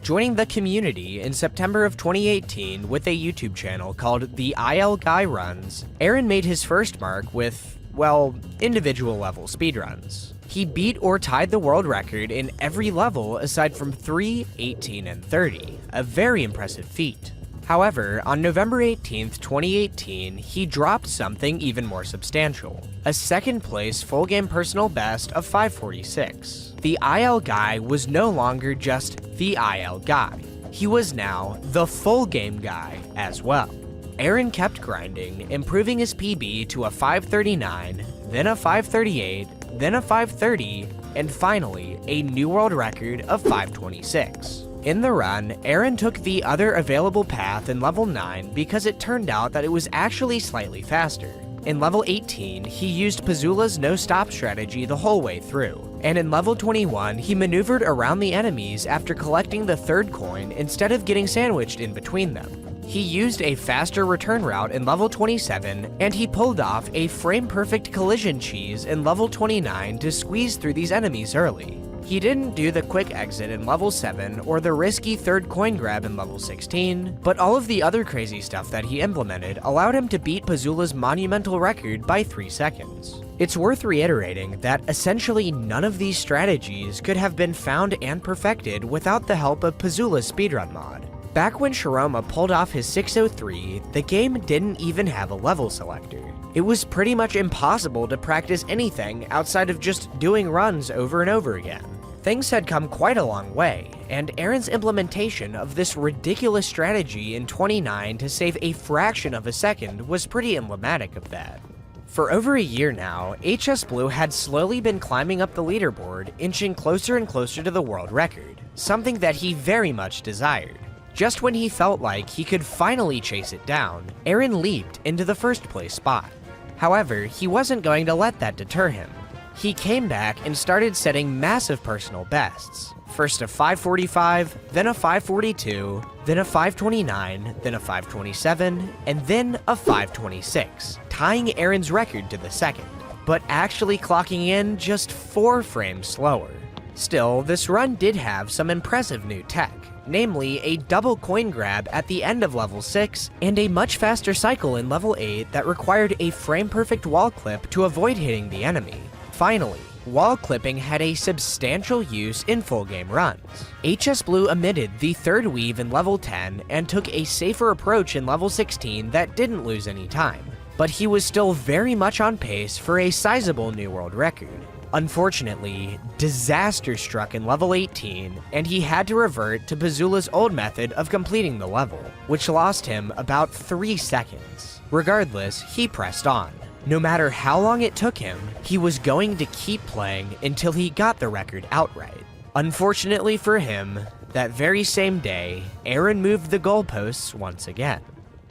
Joining the community in September of 2018 with a YouTube channel called The IL Guy Runs, Aaron made his first mark with, well, individual level speedruns. He beat or tied the world record in every level aside from 3, 18, and 30, a very impressive feat. However, on November 18th, 2018, he dropped something even more substantial, a second place full game personal best of 546. The IL Guy was no longer just the IL Guy, he was now the full game guy as well. Aaron kept grinding, improving his PB to a 539, then a 538, then a 530, and finally, a new world record of 526. In the run, Aaron took the other available path in level 9 because it turned out that it was actually slightly faster. In level 18, he used Pazula's no-stop strategy the whole way through, and in level 21, he maneuvered around the enemies after collecting the third coin instead of getting sandwiched in between them. He used a faster return route in level 27, and he pulled off a frame-perfect collision cheese in level 29 to squeeze through these enemies early. He didn't do the quick exit in level 7 or the risky third coin grab in level 16, but all of the other crazy stuff that he implemented allowed him to beat Pazula's monumental record by 3 seconds. It's worth reiterating that essentially none of these strategies could have been found and perfected without the help of Pazula's speedrun mod. Back when Shiroma pulled off his 603, the game didn't even have a level selector. It was pretty much impossible to practice anything outside of just doing runs over and over again. Things had come quite a long way, and Aaron's implementation of this ridiculous strategy in 29 to save a fraction of a second was pretty emblematic of that. For over a year now, HS Blue had slowly been climbing up the leaderboard, inching closer and closer to the world record, something that he very much desired. Just when he felt like he could finally chase it down, Aaron leaped into the first place spot. However, he wasn't going to let that deter him. He came back and started setting massive personal bests. First a 545, then a 542, then a 529, then a 527, and then a 526, tying Aaron's record to the second, but actually clocking in just 4 frames slower. Still, this run did have some impressive new tech, namely a double coin grab at the end of level 6 and a much faster cycle in level 8 that required a frame-perfect wall clip to avoid hitting the enemy. Finally, wall clipping had a substantial use in full game runs. HS Blue omitted the third weave in level 10 and took a safer approach in level 16 that didn't lose any time, but he was still very much on pace for a sizable new world record. Unfortunately, disaster struck in level 18, and he had to revert to Pazula's old method of completing the level, which lost him about 3 seconds. Regardless, he pressed on. No matter how long it took him, he was going to keep playing until he got the record outright. Unfortunately for him, that very same day, Aaron moved the goalposts once again.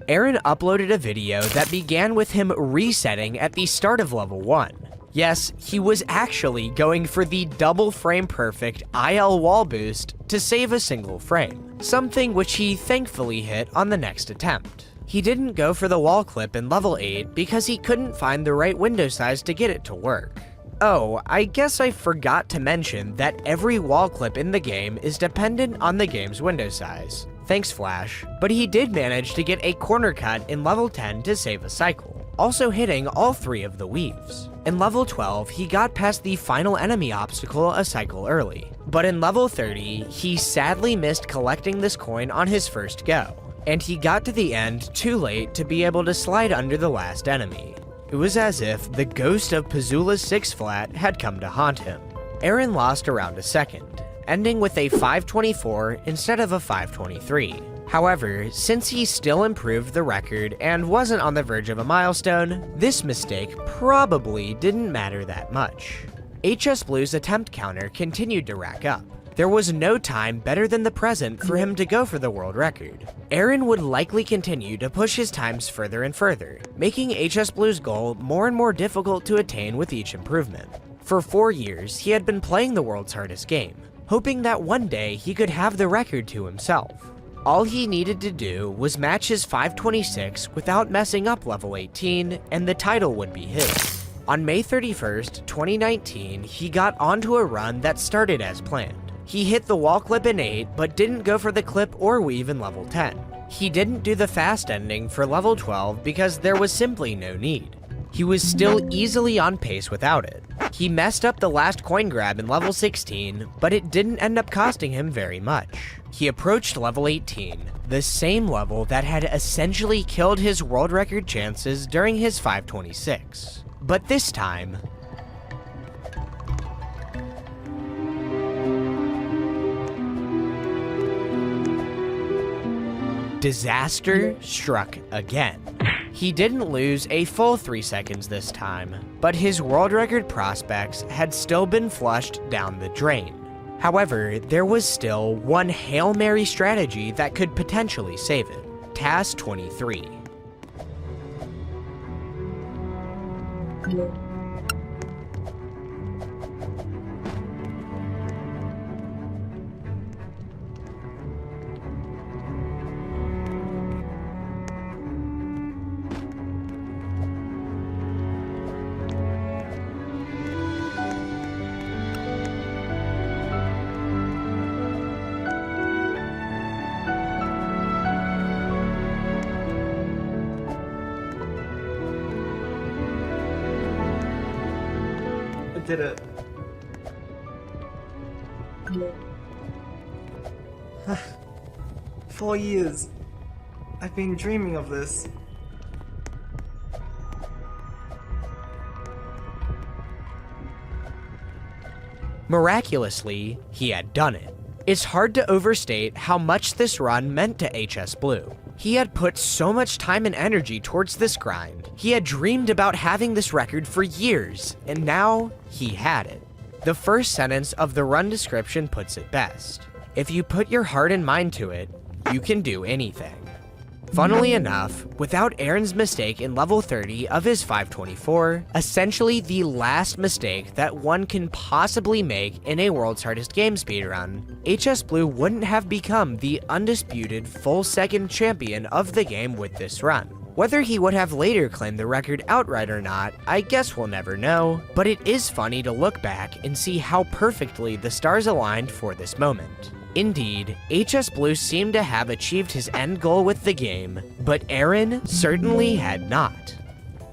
Aaron uploaded a video that began with him resetting at the start of level 1. Yes, he was actually going for the double frame perfect IL wall boost to save a single frame, something which he thankfully hit on the next attempt. He didn't go for the wall clip in level 8 because he couldn't find the right window size to get it to work. Oh, I guess I forgot to mention that every wall clip in the game is dependent on the game's window size. Thanks Flash, but he did manage to get a corner cut in level 10 to save a cycle. also hitting all 3 of the weaves. In level 12, he got past the final enemy obstacle a cycle early, but in level 30, he sadly missed collecting this coin on his first go, and he got to the end too late to be able to slide under the last enemy. It was as if the ghost of Pazula's 6 flat had come to haunt him. Aaron lost around a second, ending with a 524 instead of a 523. However, since he still improved the record and wasn't on the verge of a milestone, this mistake probably didn't matter that much. HS Blue's attempt counter continued to rack up. There was no time better than the present for him to go for the world record. Aaron would likely continue to push his times further and further, making HS Blue's goal more and more difficult to attain with each improvement. For 4 years, he had been playing the world's hardest game, hoping that one day he could have the record to himself. All he needed to do was match his 526 without messing up level 18, and the title would be his. On May 31st, 2019, he got onto a run that started as planned. He hit the wall clip in 8, but didn't go for the clip or weave in level 10. He didn't do the fast ending for level 12 because there was simply no need. He was still easily on pace without it. He messed up the last coin grab in level 16, but it didn't end up costing him very much. He approached level 18, the same level that had essentially killed his world record chances during his 526. But this time, disaster struck again. He didn't lose a full 3 seconds this time, but his world record prospects had still been flushed down the drain. However, there was still one Hail Mary strategy that could potentially save it. Task 23. Did it. 4 years. I've been dreaming of this. Miraculously, he had done it. It's hard to overstate how much this run meant to HS Blue. He had put so much time and energy towards this grind. He had dreamed about having this record for years, and now he had it. The first sentence of the run description puts it best. If you put your heart and mind to it, you can do anything. Funnily enough, without Aaron's mistake in level 30 of his 524, essentially the last mistake that one can possibly make in a World's Hardest Game speedrun, HS Blue wouldn't have become the undisputed full second champion of the game with this run. Whether he would have later claimed the record outright or not, I guess we'll never know, but it is funny to look back and see how perfectly the stars aligned for this moment. Indeed, HS Blue seemed to have achieved his end goal with the game, but Aaron certainly had not.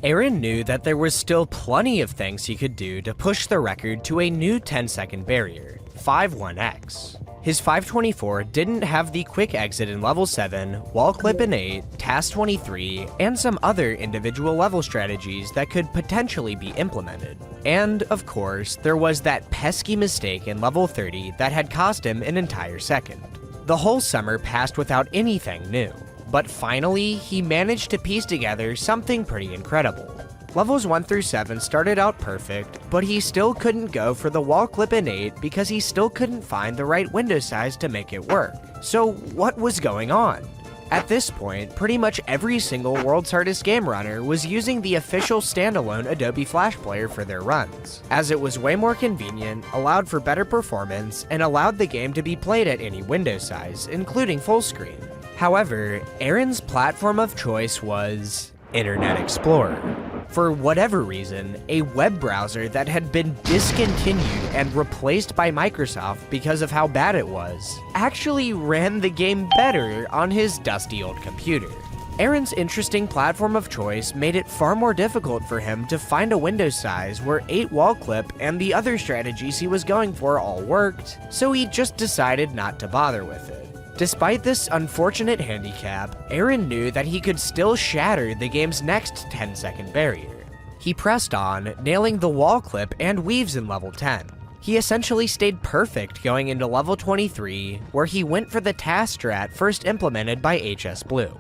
Aaron knew that there was still plenty of things he could do to push the record to a new 10-second barrier, 5-1x. His 524 didn't have the quick exit in level 7, wall clip in 8, task 23, and some other individual level strategies that could potentially be implemented. And, of course, there was that pesky mistake in level 30 that had cost him an entire second. The whole summer passed without anything new, but finally, he managed to piece together something pretty incredible. Levels 1 through 7 started out perfect, but he still couldn't go for the wall clip in 8 because he still couldn't find the right window size to make it work. So what was going on? At this point, pretty much every single World's Hardest Game runner was using the official standalone Adobe Flash Player for their runs, as it was way more convenient, allowed for better performance, and allowed the game to be played at any window size, including full screen. However, Aaron's platform of choice was Internet Explorer. For whatever reason, a web browser that had been discontinued and replaced by Microsoft because of how bad it was, actually ran the game better on his dusty old computer. Aaron's interesting platform of choice made it far more difficult for him to find a window size where 8 wall clip and the other strategies he was going for all worked, so he just decided not to bother with it. Despite this unfortunate handicap, Aaron knew that he could still shatter the game's next 10-second barrier. He pressed on, nailing the wall clip and weaves in level 10. He essentially stayed perfect going into level 23, where he went for the task strat first implemented by HS Blue.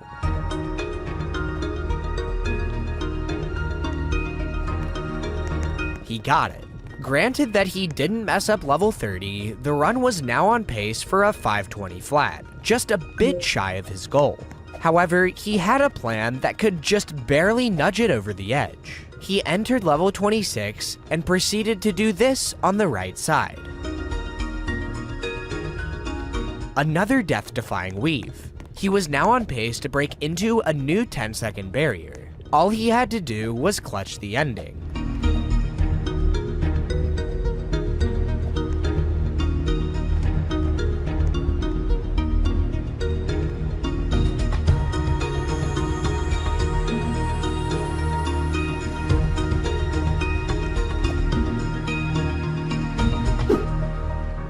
He got it. Granted that he didn't mess up level 30, the run was now on pace for a 520 flat, just a bit shy of his goal. However, he had a plan that could just barely nudge it over the edge. He entered level 26 and proceeded to do this on the right side. Another death-defying weave. He was now on pace to break into a new 10-second barrier. All he had to do was clutch the ending.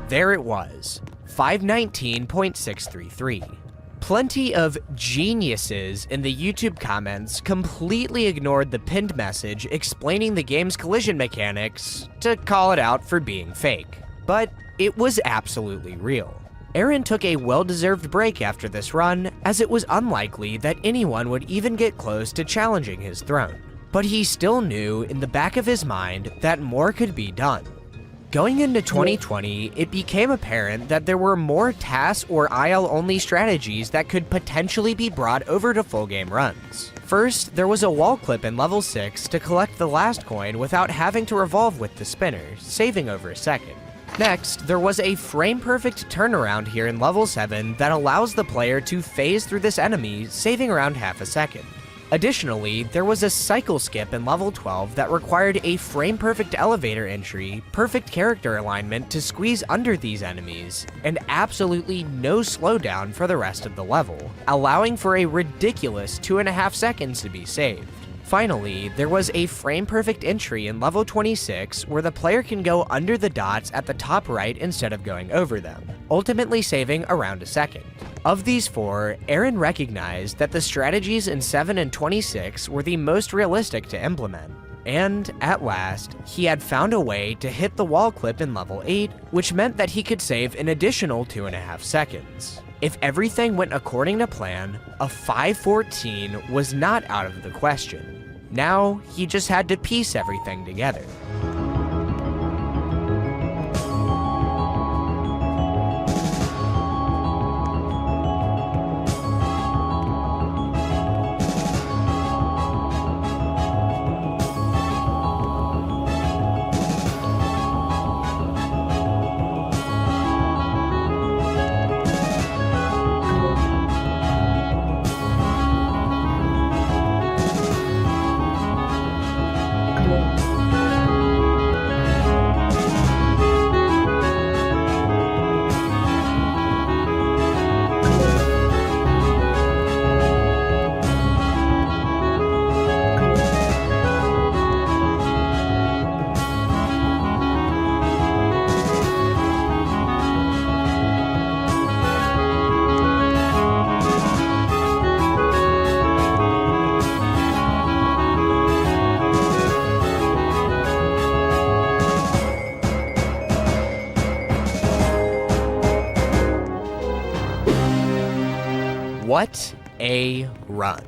There it was, 519.633. Plenty of geniuses in the YouTube comments completely ignored the pinned message explaining the game's collision mechanics to call it out for being fake. But it was absolutely real. Aaron took a well-deserved break after this run, as it was unlikely that anyone would even get close to challenging his throne. But he still knew in the back of his mind that more could be done. Going into 2020, it became apparent that there were more TAS or IL-only strategies that could potentially be brought over to full game runs. First, there was a wall clip in level 6 to collect the last coin without having to revolve with the spinner, saving over a second. Next, there was a frame-perfect turnaround here in level 7 that allows the player to phase through this enemy, saving around half a second. Additionally, there was a cycle skip in level 12 that required a frame-perfect elevator entry, perfect character alignment to squeeze under these enemies, and absolutely no slowdown for the rest of the level, allowing for a ridiculous 2.5 seconds to be saved. Finally, there was a frame-perfect entry in level 26 where the player can go under the dots at the top right instead of going over them, ultimately saving around a second. Of these 4, Aaron recognized that the strategies in 7 and 26 were the most realistic to implement. And, at last, he had found a way to hit the wall clip in level 8, which meant that he could save an additional 2.5 seconds. If everything went according to plan, a 514 was not out of the question. Now, he just had to piece everything together. What a run.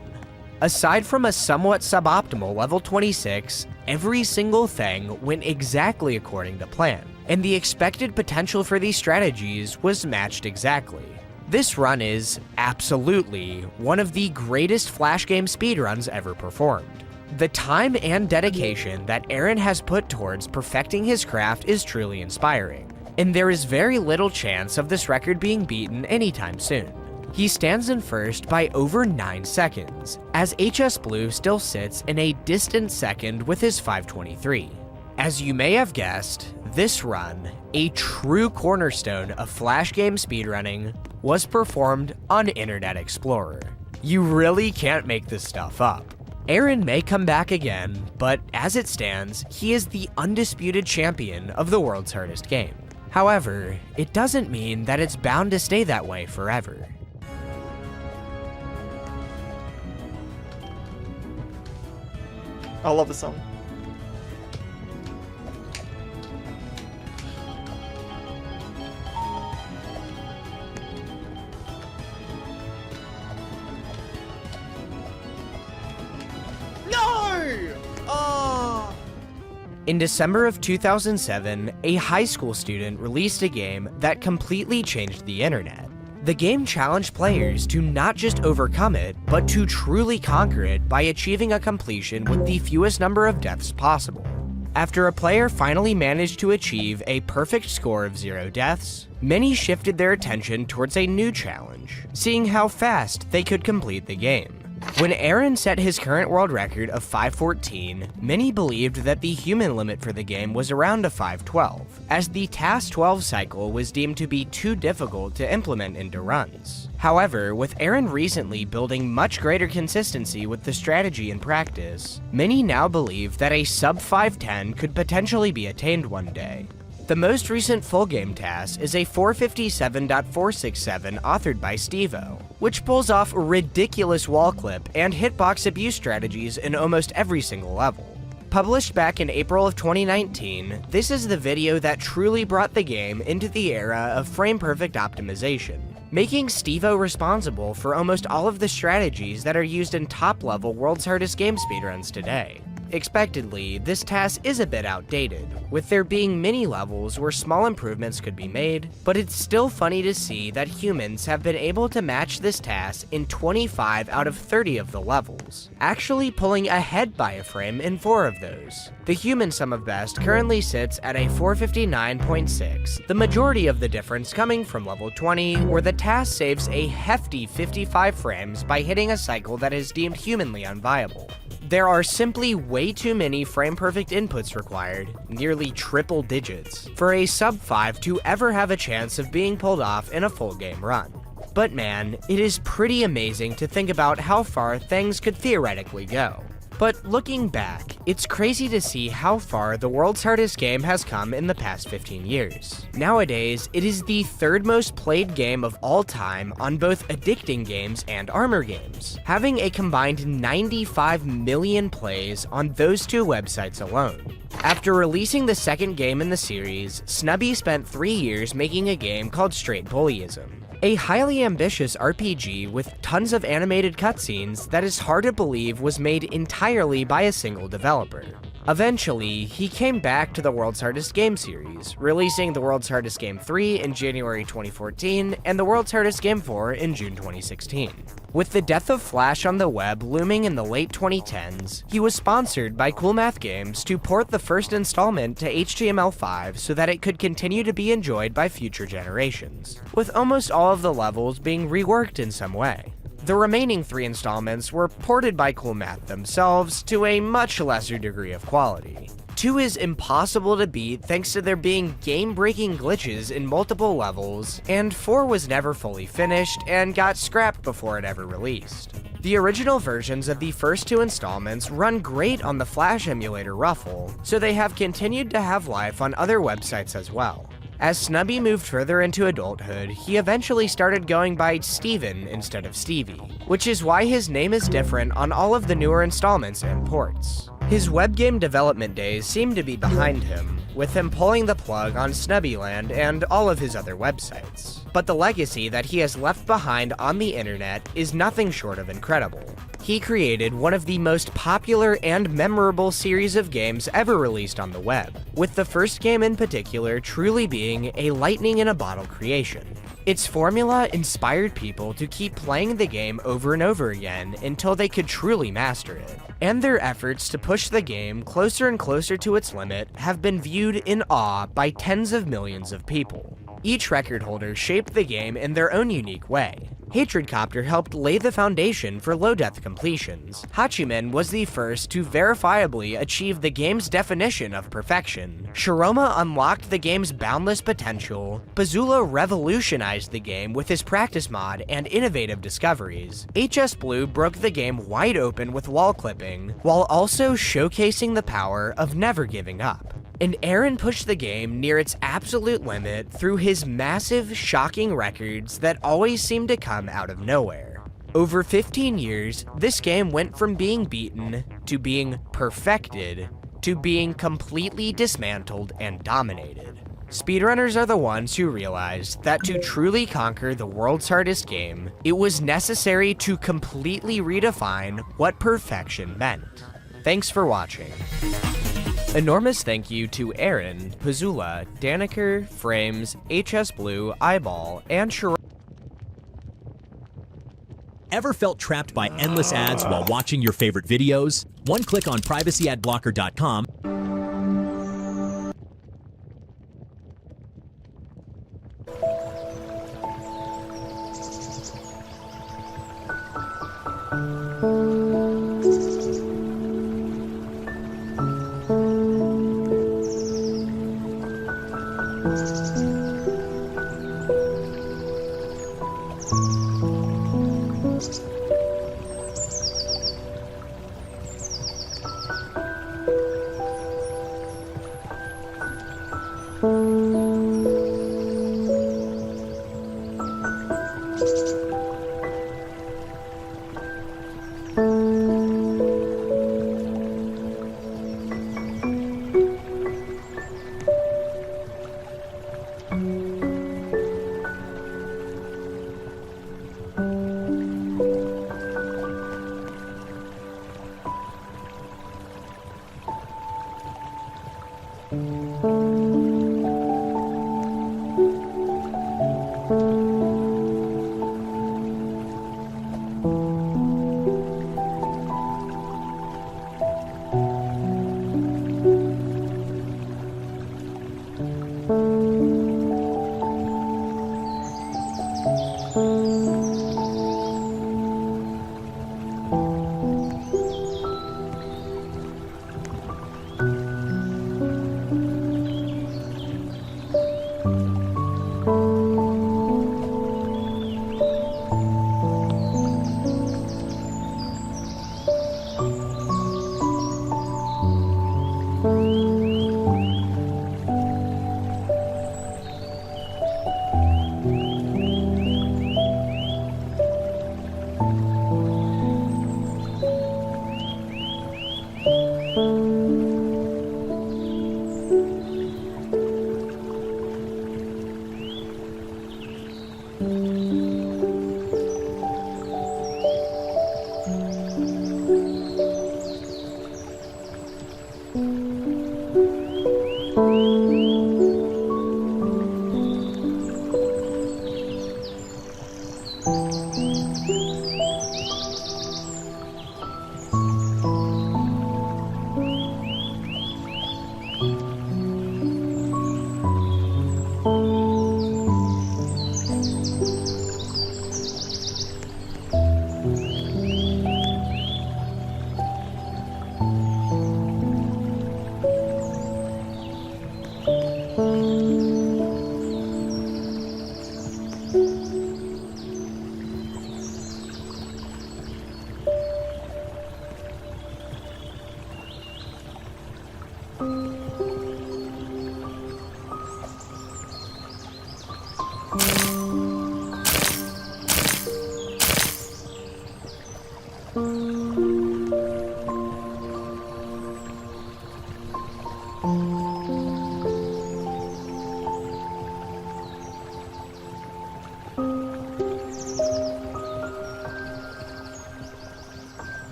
Aside from a somewhat suboptimal level 26, every single thing went exactly according to plan, and the expected potential for these strategies was matched exactly. This run is, absolutely, one of the greatest Flash game speedruns ever performed. The time and dedication that Aaron has put towards perfecting his craft is truly inspiring, and there is very little chance of this record being beaten anytime soon. He stands in first by over 9 seconds, as HS Blue still sits in a distant second with his 523. As you may have guessed, this run, a true cornerstone of Flash game speedrunning, was performed on Internet Explorer. You really can't make this stuff up. Aaron may come back again, but as it stands, he is the undisputed champion of the world's hardest game. However, it doesn't mean that it's bound to stay that way forever. I love the song. No! Oh! In December of 2007, a high school student released a game that completely changed the internet. The game challenged players to not just overcome it, but to truly conquer it by achieving a completion with the fewest number of deaths possible. After a player finally managed to achieve a perfect score of 0 deaths, many shifted their attention towards a new challenge, seeing how fast they could complete the game. When Aaron set his current world record of 5:14, many believed that the human limit for the game was around a 5:12, as the Task 12 cycle was deemed to be too difficult to implement into runs. However, with Aaron recently building much greater consistency with the strategy and practice, many now believe that a sub 5:10 could potentially be attained one day. The most recent full game task is a 457.467 authored by Steve-O, which pulls off ridiculous wall clip and hitbox abuse strategies in almost every single level. Published back in April of 2019, this is the video that truly brought the game into the era of frame-perfect optimization, making Steve-O responsible for almost all of the strategies that are used in top-level World's Hardest Game speedruns today. Expectedly, this task is a bit outdated, with there being many levels where small improvements could be made, but it's still funny to see that humans have been able to match this task in 25 out of 30 of the levels, actually pulling ahead by a frame in 4 of those. The human sum of best currently sits at a 459.6, the majority of the difference coming from level 20, where the task saves a hefty 55 frames by hitting a cycle that is deemed humanly unviable. There are simply way too many frame-perfect inputs required, nearly triple digits, for a sub 5 to ever have a chance of being pulled off in a full game run. But man, it is pretty amazing to think about how far things could theoretically go. But looking back, it's crazy to see how far the world's hardest game has come in the past 15 years. Nowadays, it is the 3rd most played game of all time on both addicting games and armor games, having a combined 95 million plays on those 2 websites alone. After releasing the 2nd game in the series, Snubby spent 3 years making a game called Straight Bullyism, a highly ambitious RPG with tons of animated cutscenes that is hard to believe was made entirely by a single developer. Eventually, he came back to the World's Hardest Game series, releasing the World's Hardest Game 3 in January 2014 and the World's Hardest Game 4 in June 2016. With the death of Flash on the web looming in the late 2010s, he was sponsored by Cool Math Games to port the first installment to HTML5 so that it could continue to be enjoyed by future generations, with almost all of the levels being reworked in some way. The remaining 3 installments were ported by Cool Math themselves to a much lesser degree of quality. 2 is impossible to beat thanks to there being game-breaking glitches in multiple levels, and 4 was never fully finished and got scrapped before it ever released. The original versions of the first 2 installments run great on the Flash emulator Ruffle, so they have continued to have life on other websites as well. As Snubby moved further into adulthood, he eventually started going by Steven instead of Stevie, which is why his name is different on all of the newer installments and ports. His web game development days seem to be behind him, with him pulling the plug on Snubbyland and all of his other websites. But the legacy that he has left behind on the internet is nothing short of incredible. He created one of the most popular and memorable series of games ever released on the web, with the first game in particular truly being a lightning-in-a-bottle creation. Its formula inspired people to keep playing the game over and over again until they could truly master it, and their efforts to push the game closer and closer to its limit have been viewed in awe by tens of millions of people. Each record holder shaped the game in their own unique way. Hatredcopter helped lay the foundation for low-death completions. Hachiman was the first to verifiably achieve the game's definition of perfection. Shiroma unlocked the game's boundless potential. Pazula revolutionized the game with his practice mod and innovative discoveries. HS Blue broke the game wide open with wall clipping, while also showcasing the power of never giving up. And Aaron pushed the game near its absolute limit through his massive, shocking records that always seemed to come out of nowhere. Over 15 years, this game went from being beaten, to being perfected, to being completely dismantled and dominated. Speedrunners are the ones who realized that to truly conquer the world's hardest game, it was necessary to completely redefine what perfection meant. Thanks for watching. Enormous thank you to Aaron, Pazula, Daniker, Frames, HS Blue, Eyeball, and Shiroma. Ever felt trapped by endless ads while watching your favorite videos? One click on privacyadblocker.com.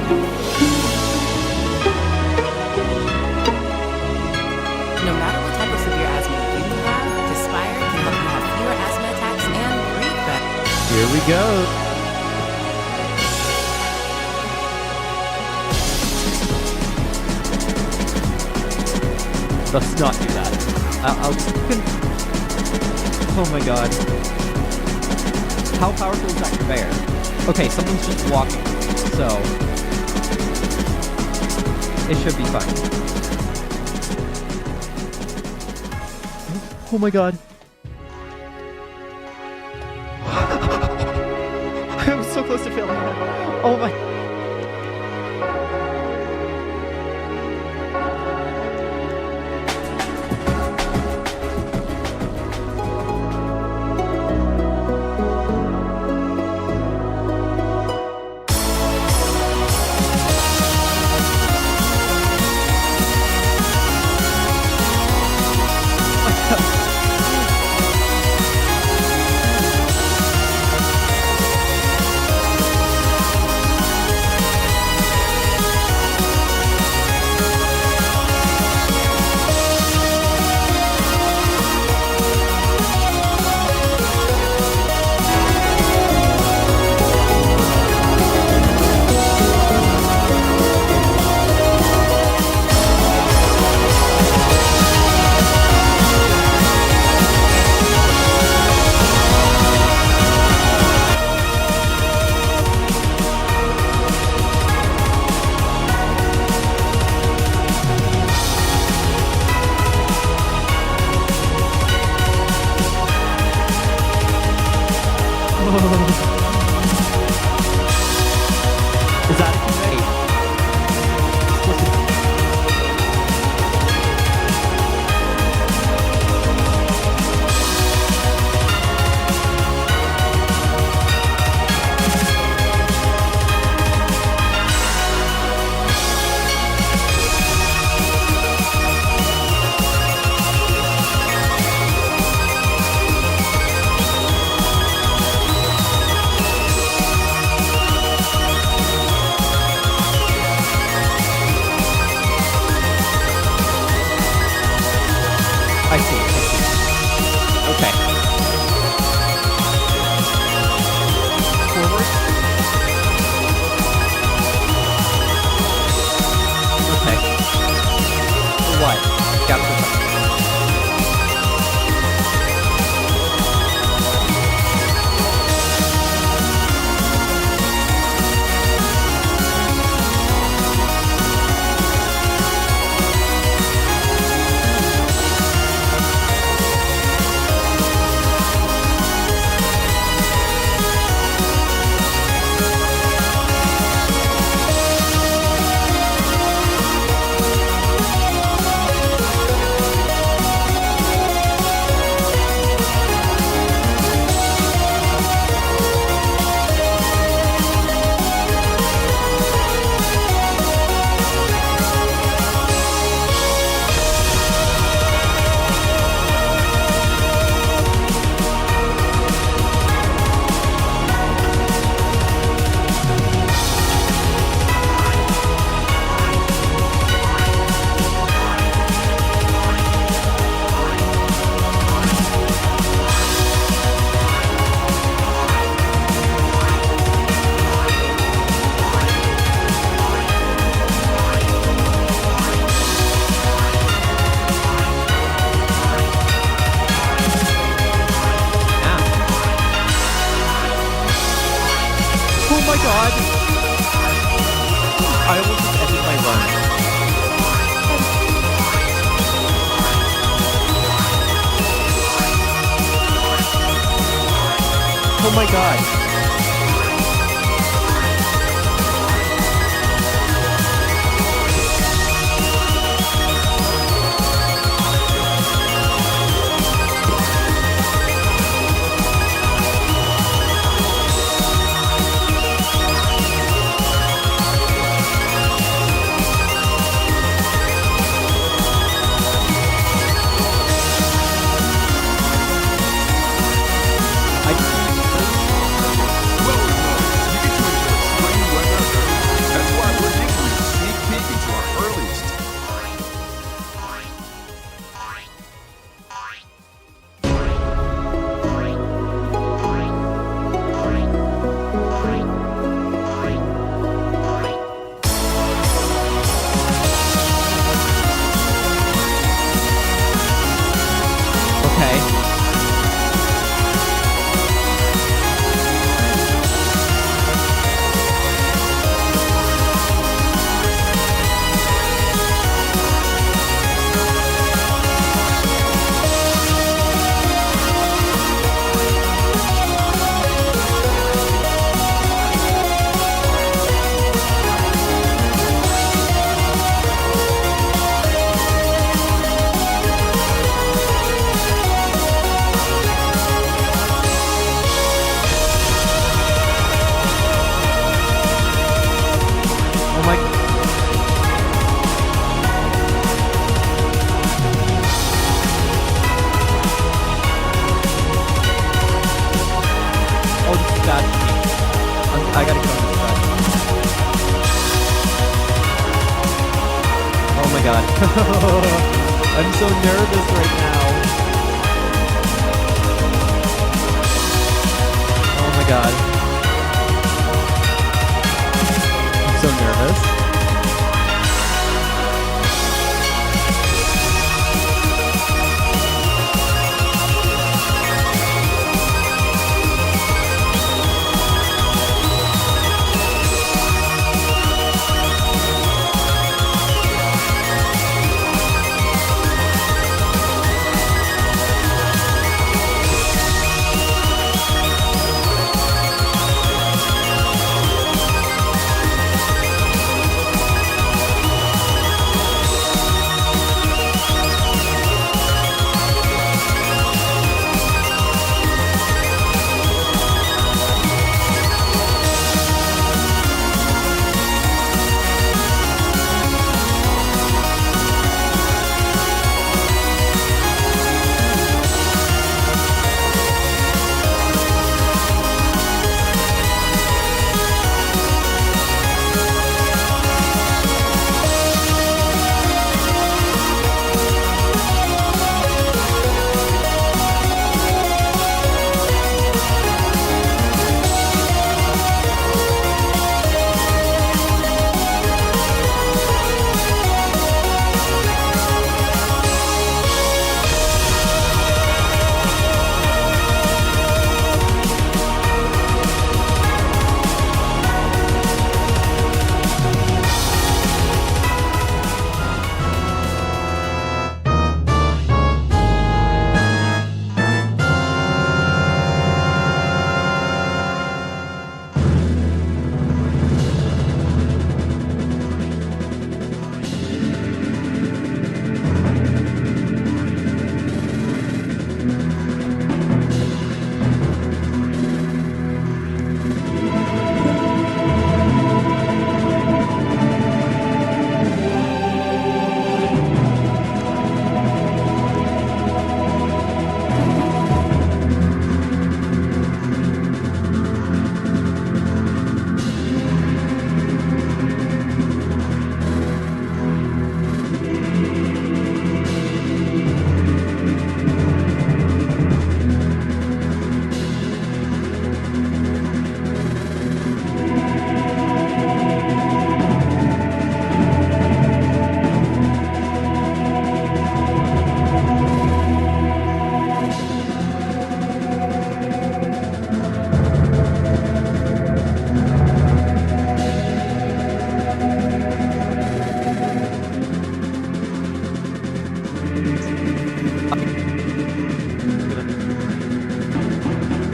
No matter what type of severe asthma you have, Aspire can help you have fewer asthma attacks and breathe better. Here we go. Let's not do that. Oh my god. How powerful is that conveyor? Okay, someone's just walking, so it should be fine. Oh my god. I'm so close to failing. Oh my. Is that I see. Okay. Forward. Okay. What? Capture. Oh my god! I almost just ended my run. Oh my god. I gotta go on this side. Oh my god. I'm so nervous right now. Oh my god. I'm so nervous.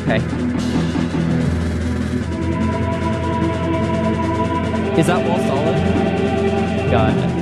Okay. Is that wall solid? Got it.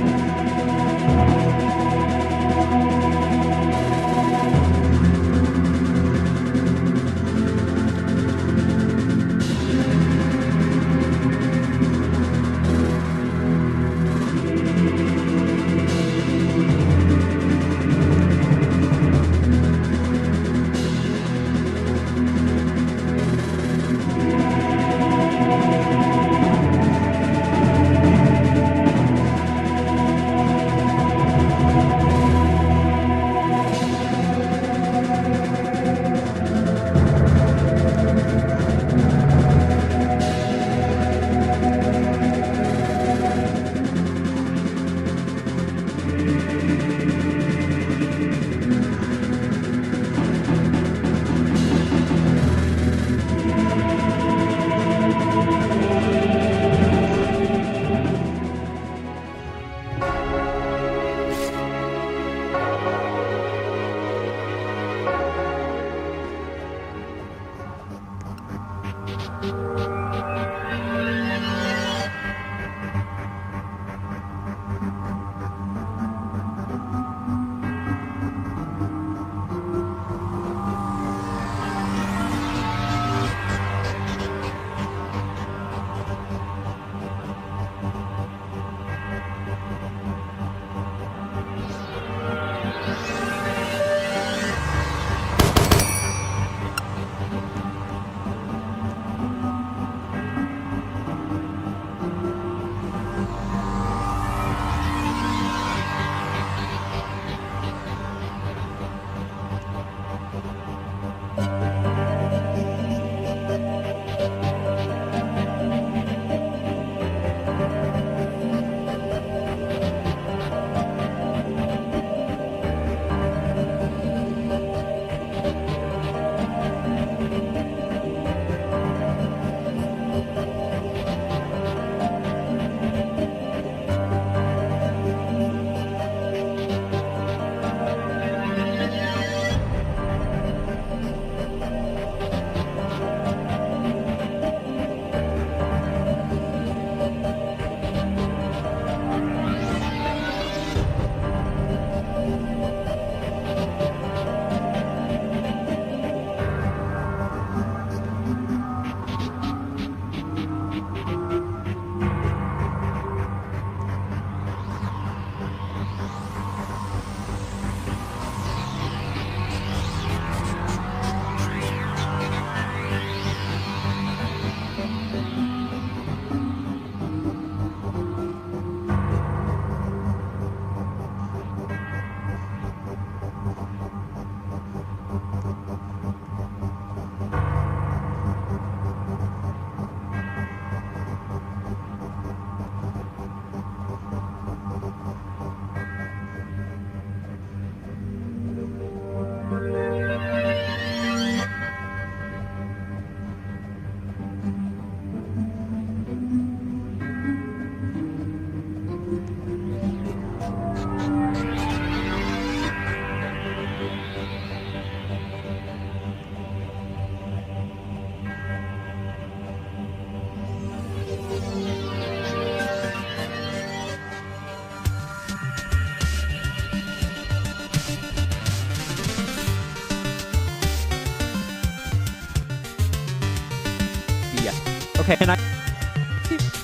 Okay, can I?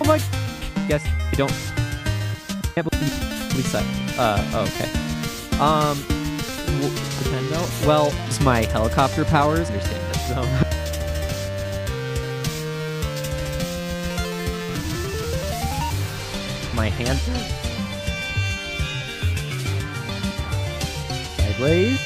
Oh my. Guess I don't. Can't believe Lisa. Okay. Nintendo. Well, it's my helicopter powers. Understand this though. My hand. Sideways.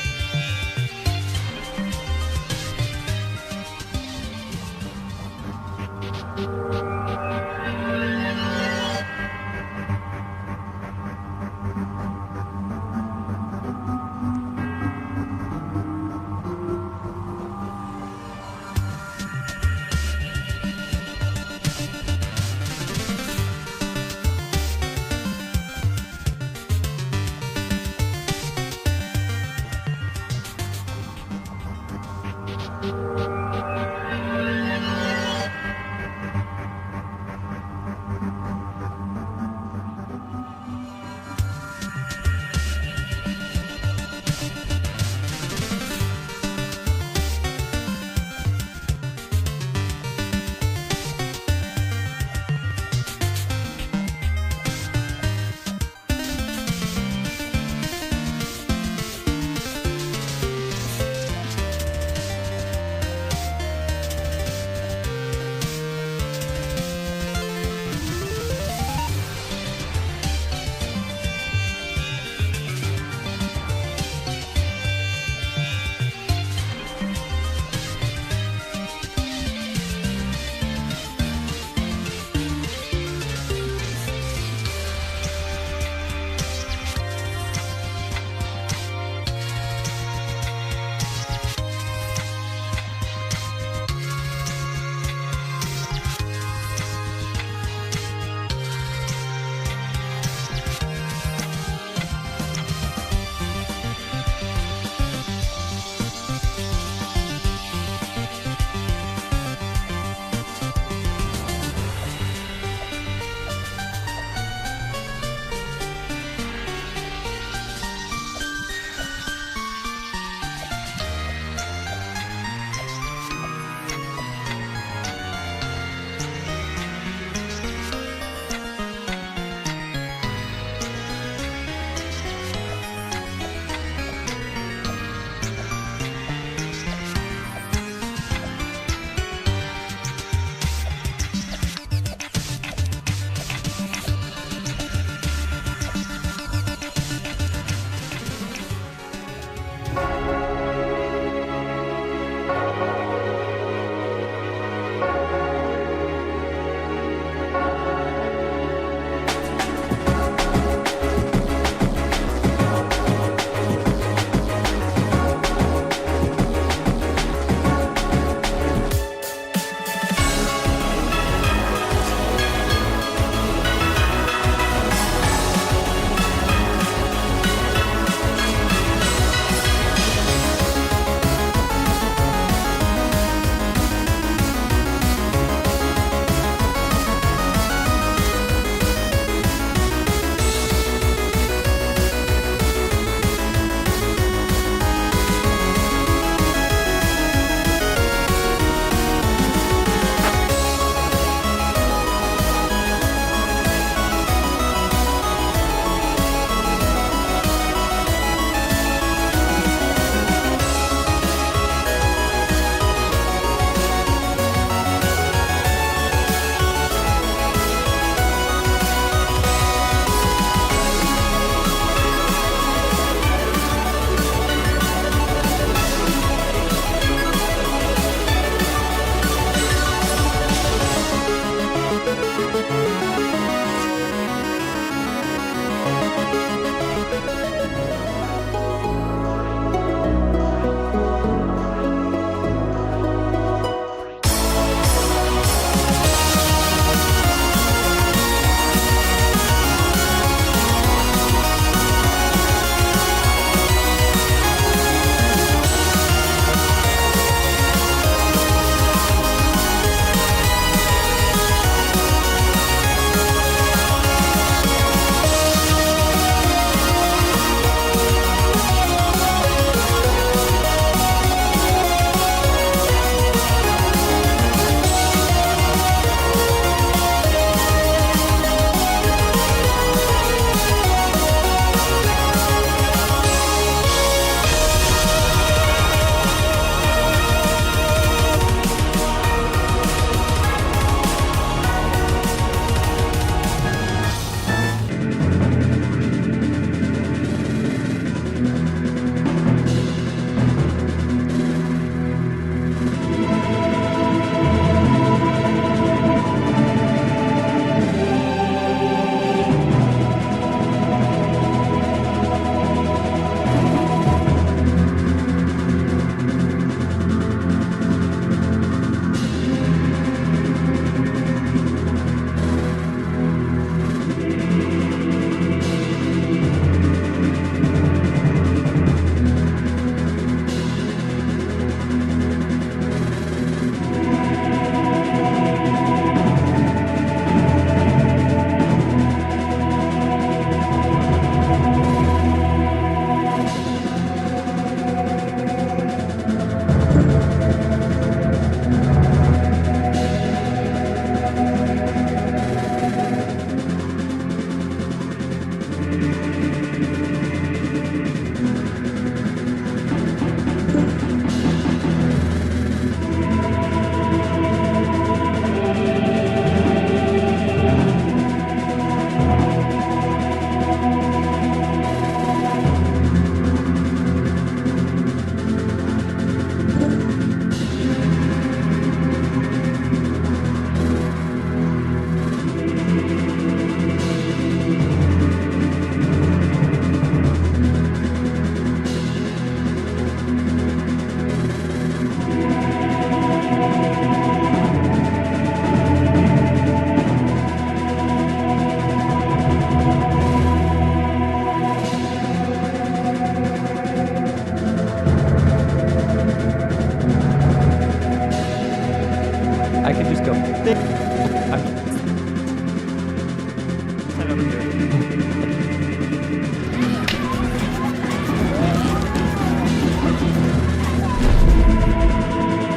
over here.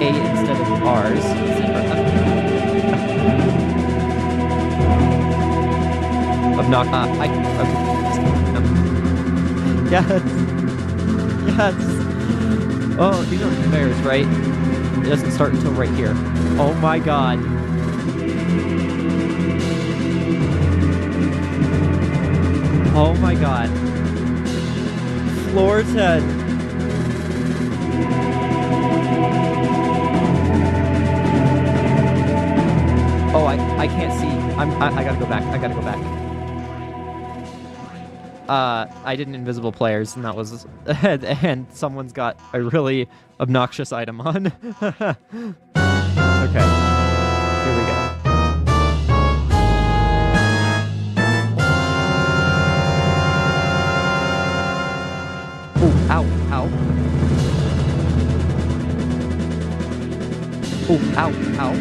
A instead of R's. Of knock. I. Okay. Yes. Yes. Oh, these are conveyors, right? It doesn't start until right here. Oh my god. Oh my god. Floor 10. Oh, I can't see. I gotta go back. I gotta go back. I did an invisible players, and that was and someone's got a really obnoxious item on. Okay. Here we go. Oh, ow, ow. Oh, ow, ow.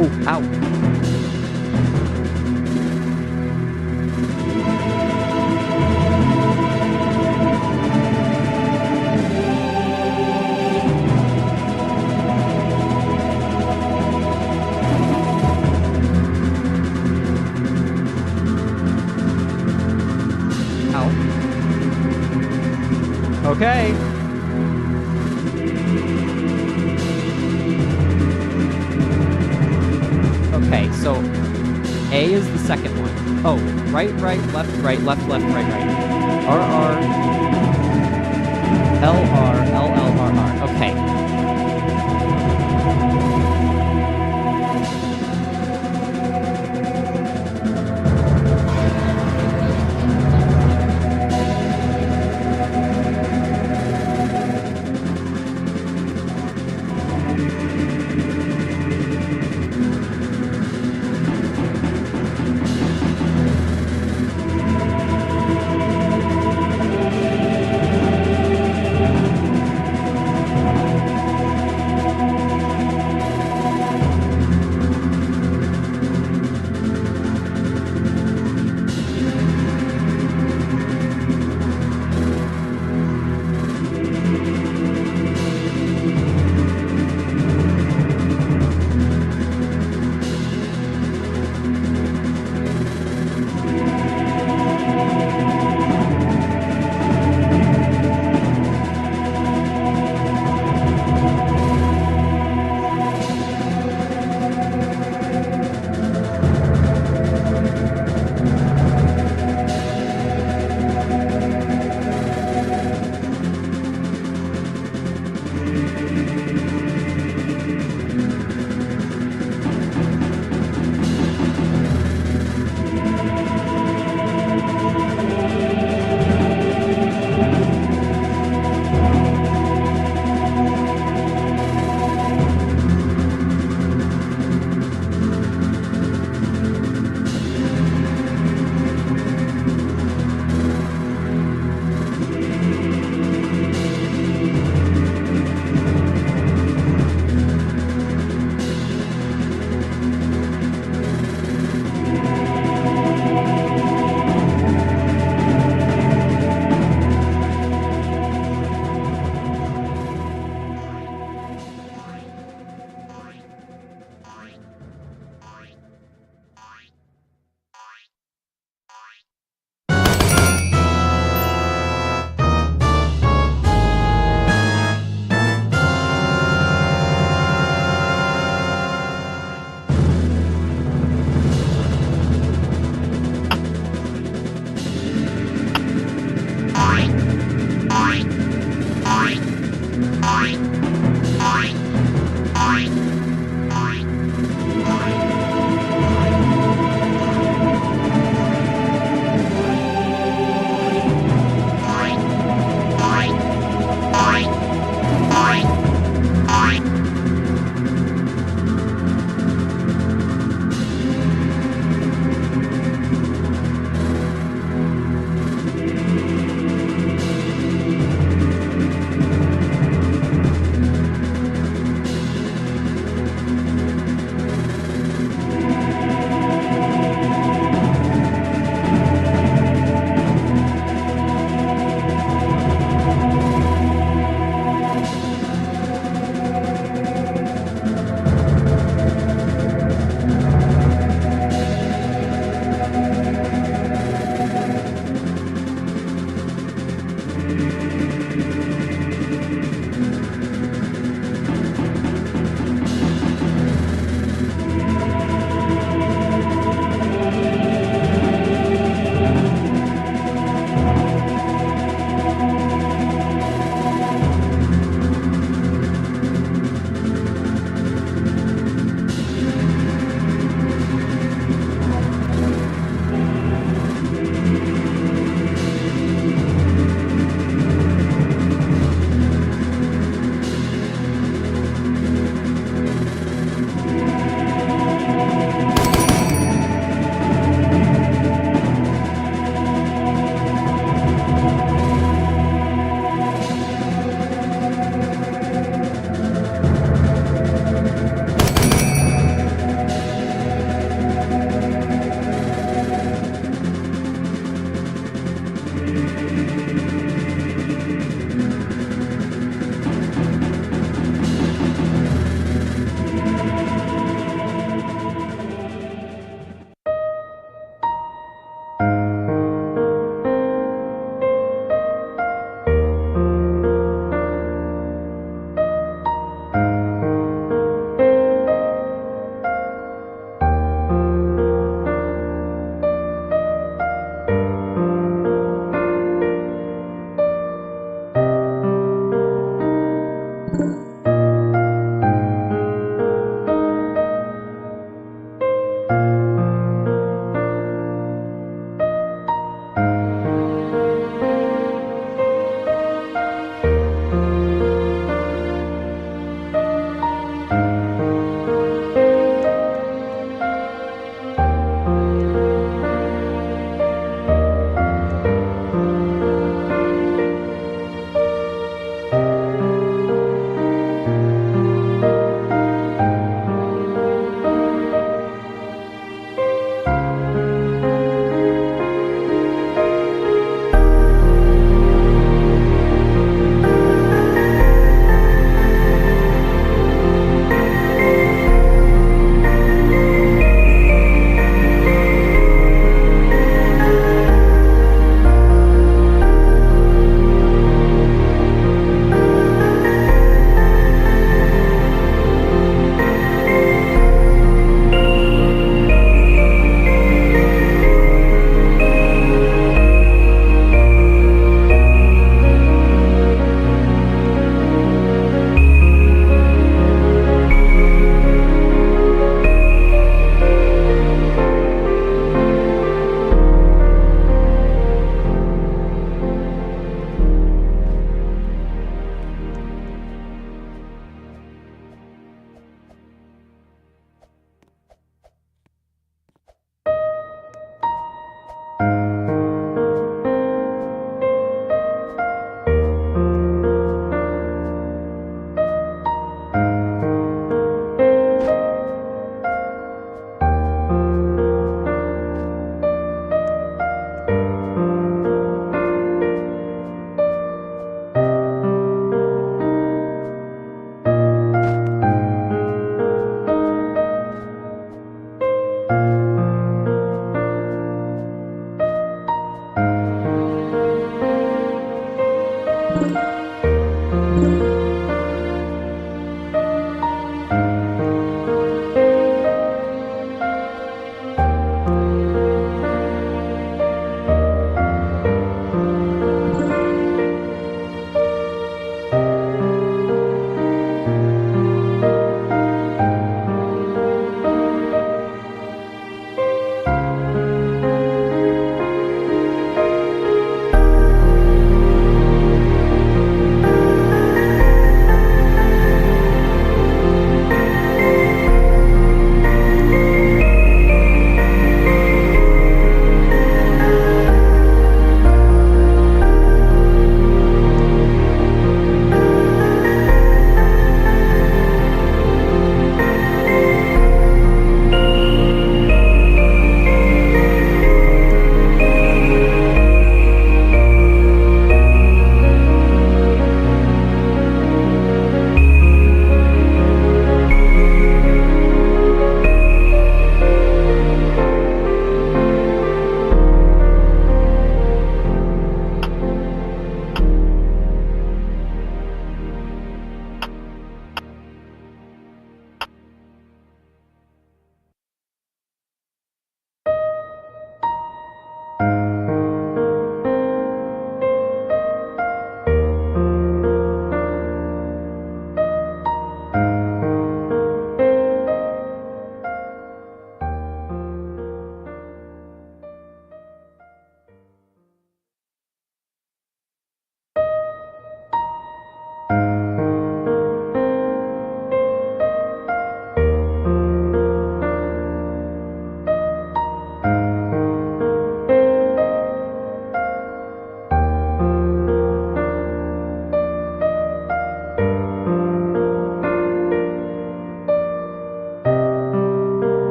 Oh, ow. Ow. Okay. Okay, so A is the second one. Oh, right, left, right, right. R, R, L, R, L, L, R, R. Okay.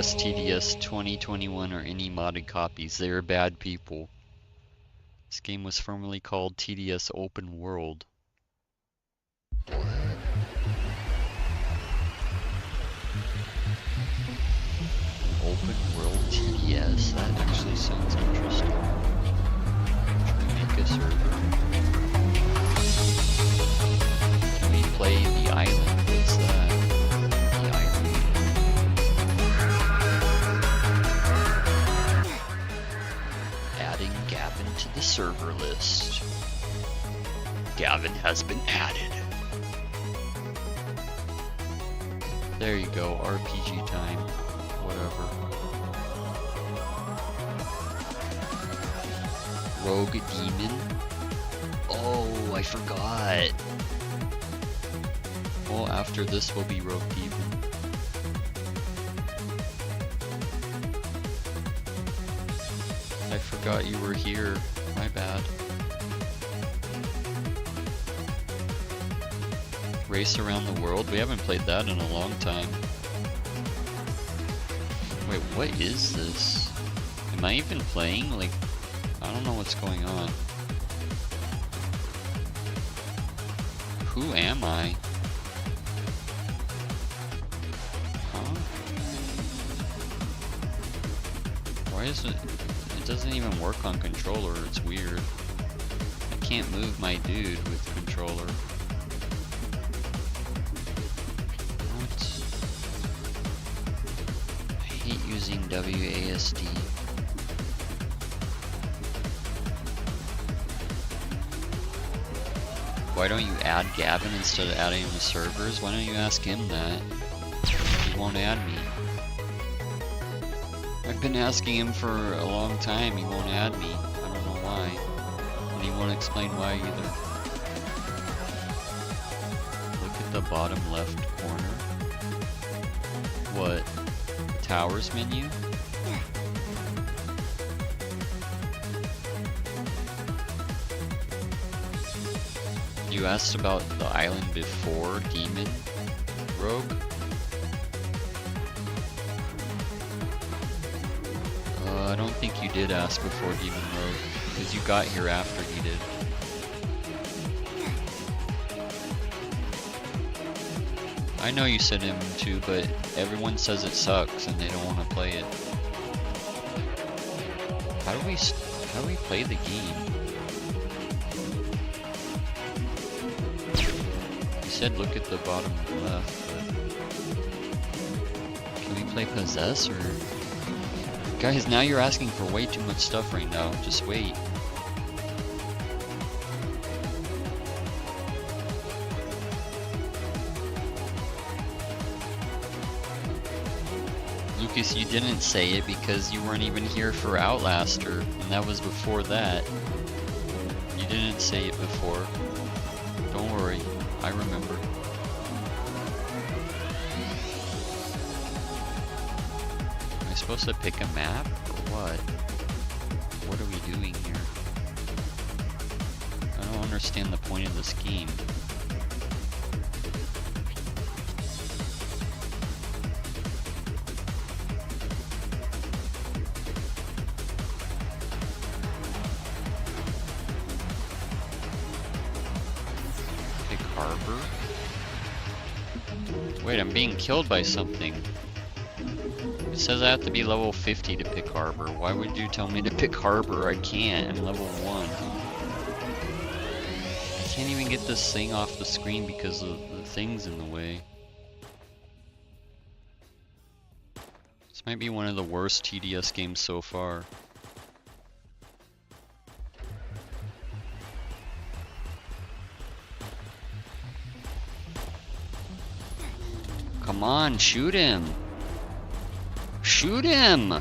request TDS 2021 or any modded copies. They are bad people. This game was formerly called TDS Open World. Open World TDS? That actually sounds interesting. Should we make a server? Can we play the island? What's that? The island. Adding Gavin to the server list. Gavin has been added. There you go, RPG time. Whatever. Rogue Demon. Oh, I forgot. Well, after this will be Rogue Demon. I forgot you were here. My bad. Race around the world? We haven't played that in a long time. Wait, what is this? Am I even playing? Like, I don't know what's going on. Who am I? Huh? Why is it? It doesn't even work on controller. It's weird. I can't move my dude with controller. Using WASD. Why don't you add Gavin instead of adding him to servers? Why don't you ask him that? He won't add me. I've been asking him for a long time, he won't add me. I don't know why. And he won't explain why either. Look at the bottom left corner. What? Towers menu? You asked about the island before Demon Rogue? I don't think you did ask before Demon Rogue, because you got here after he did. I know you said him too, but everyone says it sucks and they don't want to play it. How do we play the game? You said look at the bottom left, but can we play Possess or? Guys, now you're asking for way too much stuff right now. Just wait. Lucas, you didn't say it because you weren't even here for Outlaster, and that was before that. You didn't say it before. Don't worry, I remember. Am I supposed to pick a map, or what? What are we doing here? I don't understand the point of this game. Harbor? Wait, I'm being killed by something. It says I have to be level 50 to pick Harbor. Why would you tell me to pick Harbor? I can't. I'm level 1. I can't even get this thing off the screen because of the things in the way. This might be one of the worst TDS games so far. Come on, shoot him! Shoot him!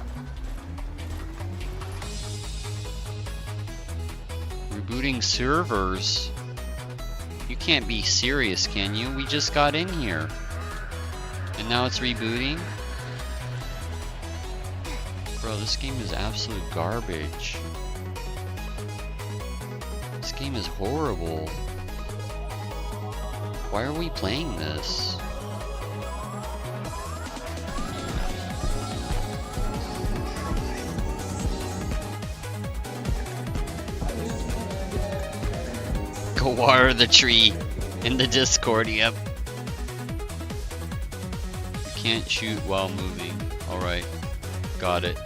Rebooting servers? You can't be serious, can you? We just got in here. And now it's rebooting? Bro, this game is absolute garbage. This game is horrible. Why are we playing this? Water the tree in the Discord, yep. You can't shoot while moving. Alright. Got it.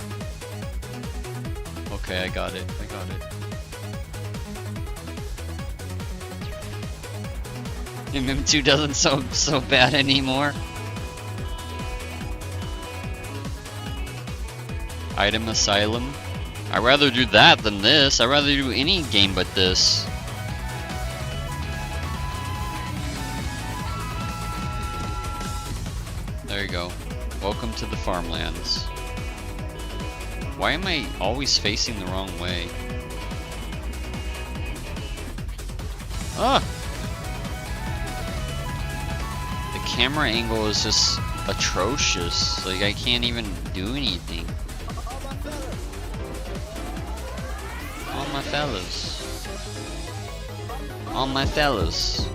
Okay, I got it. I got it. MM2 doesn't so bad anymore. Item Asylum. I'd rather do that than this. I'd rather do any game but this. There you go. Welcome to the farmlands. Why am I always facing the wrong way? Ah! The camera angle is just atrocious. Like, I can't even do anything. All my fellas. All my fellas.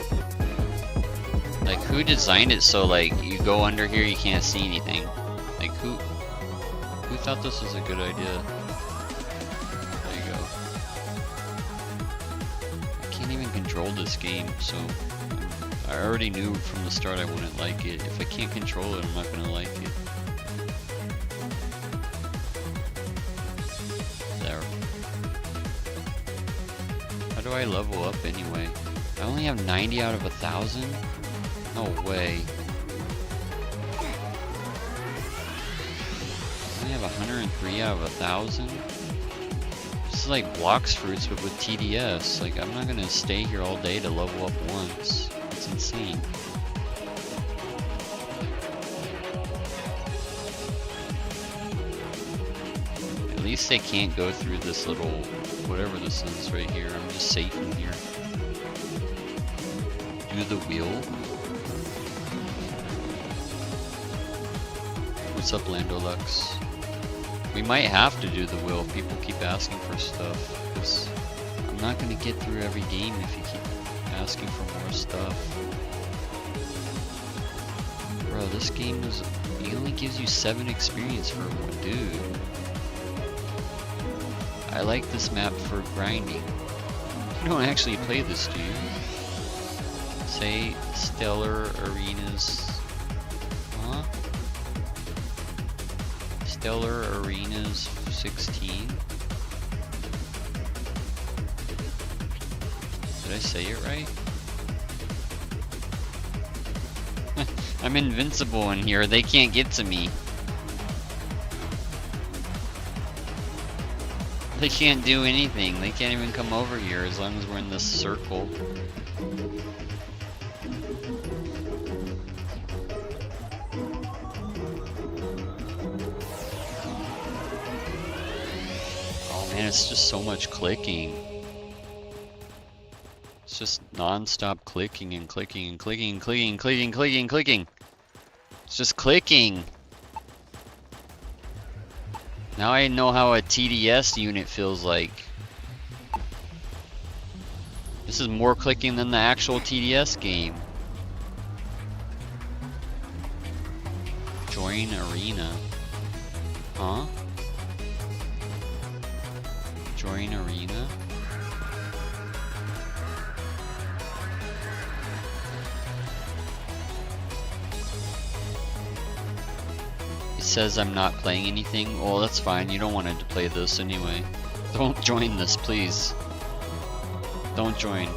Like, who designed it so, like, you go under here, you can't see anything? Like, who thought this was a good idea? There you go. I can't even control this game, so I already knew from the start I wouldn't like it. If I can't control it, I'm not gonna like it. There. How do I level up anyway? I only have 90 out of 1,000? No way. I only have 103 out of 1,000? This is like Blocks Fruits but with TDS. Like, I'm not gonna stay here all day to level up once. It's insane. At least they can't go through this little, whatever this is right here. I'm just safe in here. Do the wheel. What's up, Landolux? We might have to do the wheel if people keep asking for stuff, because I'm not going to get through every game if you keep asking for more stuff. Bro, this game is, it only gives you 7 experience for one dude. I like this map for grinding. You don't actually play this, do you? Say Stellar Arenas. Huh? Stellar Arenas 16. Did I say it right? I'm invincible in here. They can't get to me. They can't do anything. They can't even come over here as long as we're in this circle. Man, it's just so much clicking. It's just non-stop clicking and clicking and clicking and clicking and clicking and clicking and clicking. It's just clicking. Now I know how a TDS unit feels like. This is more clicking than the actual TDS game. Join arena. Huh? Join arena? It says I'm not playing anything. Oh, that's fine. You don't want to play this anyway. Don't join this, please. Don't join.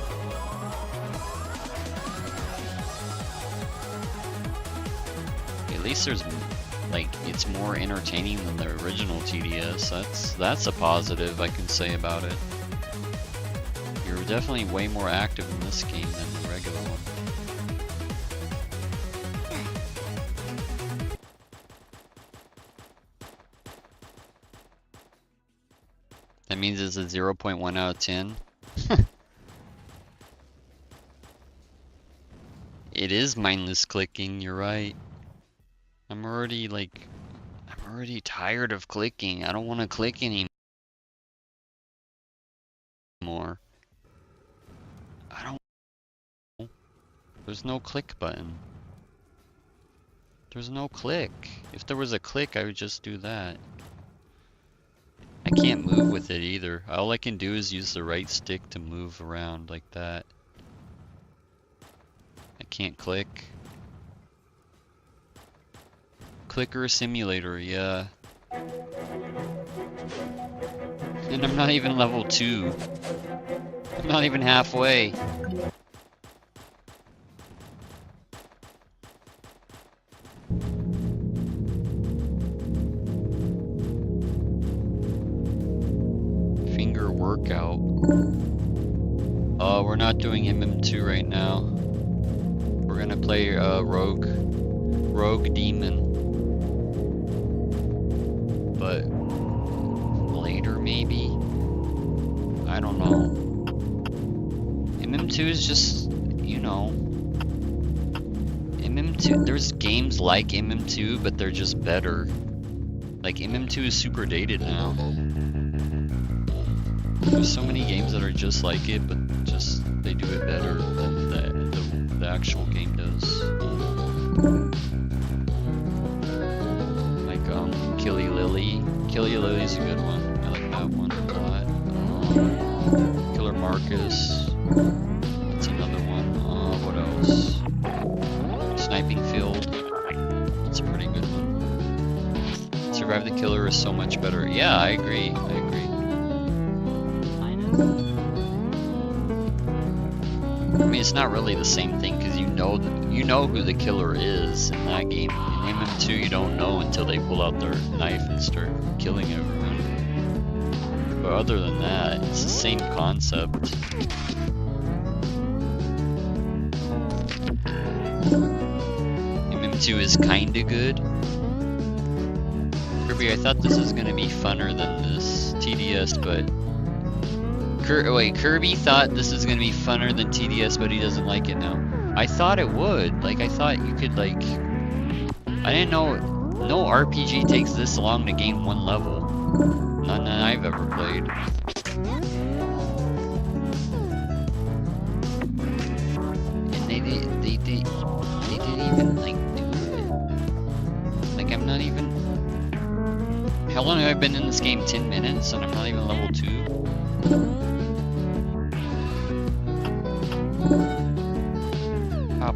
At least there's, like, it's more entertaining than the original TDS. That's a positive I can say about it. You're definitely way more active in this game than the regular one. That means it's a 0.1 out of 10. It is mindless clicking, you're right. I'm already tired of clicking. I don't want to click anymore. There's no click button. There's no click. If there was a click, I would just do that. I can't move with it either. All I can do is use the right stick to move around like that. can't click. Clicker simulator, yeah. And I'm not even level 2. I'm not even halfway. Finger workout. We're not doing MM2 right now. We're gonna play Rogue Demon. But later maybe? I don't know. MM2 is just, you know, MM2, there's games like MM2, but they're just better. Like, MM2 is super dated now. There's so many games that are just like it, but just, they do it better than the actual game does. Like, Killy Lily. Killy Lily's a good one. I like that one a lot. Killer Marcus. That's another one. What else? Sniping Field. That's a pretty good one. Survive the Killer is so much better. Yeah, I agree. I mean, it's not really the same thing because you know who the killer is in that game. In MM2, you don't know until they pull out their knife and start killing everyone. But other than that, it's the same concept. MM2 is kinda good. Kirby, I thought this was gonna be funner than this TDS, but Kirby thought this is gonna be funner than TDS, but he doesn't like it now. I thought it would. Like, I thought you could, like... I didn't know... No RPG takes this long to gain 1 level. None that I've ever played. And they didn't even, like, do it. Like, I'm not even... How long have I been in this game? 10 minutes? And I'm not even level 2?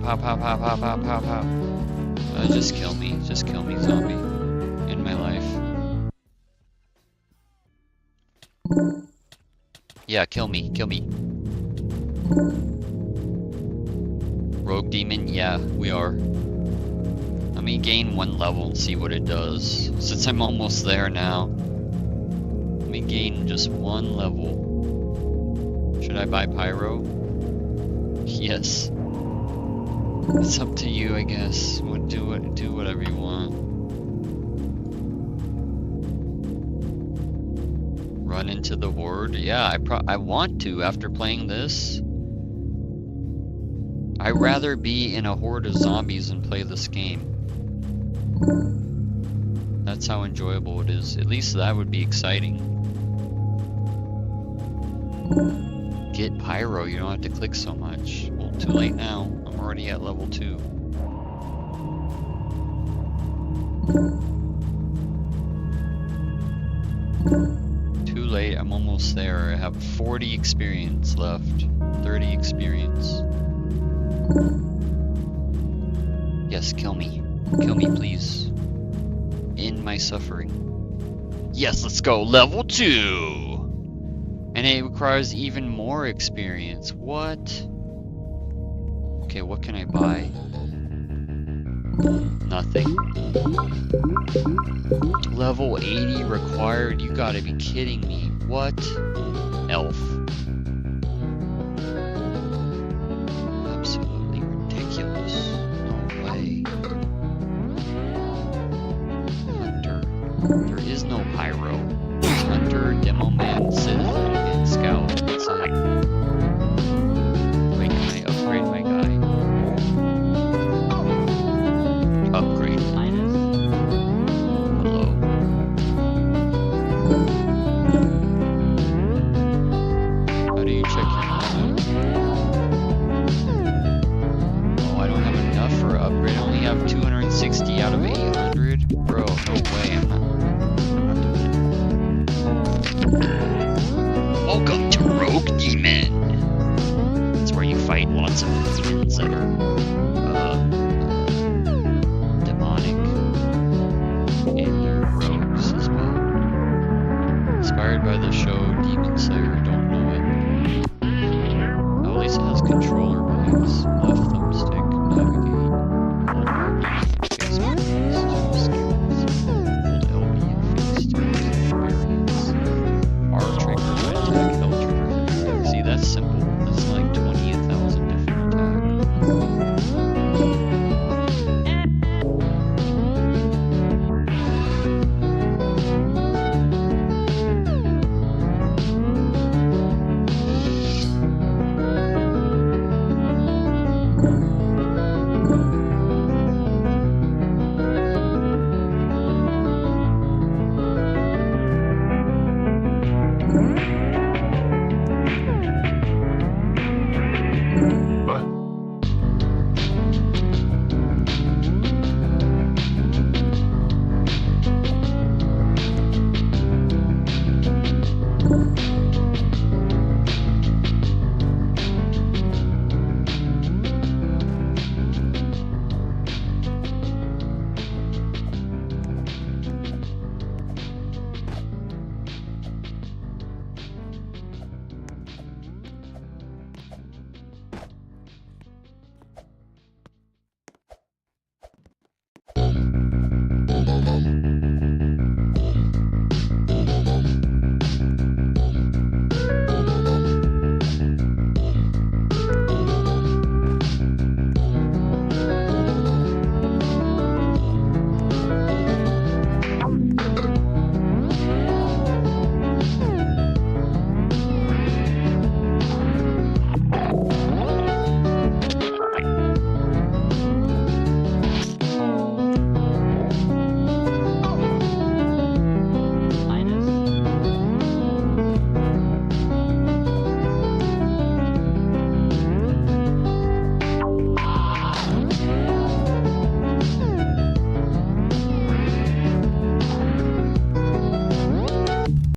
Pop. Just kill me, zombie. In my life. Yeah, kill me. Rogue Demon, yeah, we are. Let me gain 1 level and see what it does. Since I'm almost there now. Let me gain just 1 level. Should I buy Pyro? Yes. It's up to you, I guess. Do whatever you want. Run into the horde? Yeah, I want to after playing this. I'd rather be in a horde of zombies than play this game. That's how enjoyable it is. At least that would be exciting. Get Pyro, you don't have to click so much. Well, too late now. I'm already at level 2. Too late, I'm almost there. I have 40 experience left. 30 experience. Yes, kill me. Kill me, please. End my suffering. Yes, let's go. Level 2! And it requires even more experience. What? Okay, what can I buy? Nothing. Level 80 required? You gotta be kidding me. What? Elf. Absolutely ridiculous. No way. Hunter. There is no Pyro. Hunter, Demo Man, Sith, and Scout. That's it. Wait, can I upgrade my guy? Upgrade. Hello. How do you check your money? Oh, I don't have enough for an upgrade. I only have 260 out of 800? Bro, no way.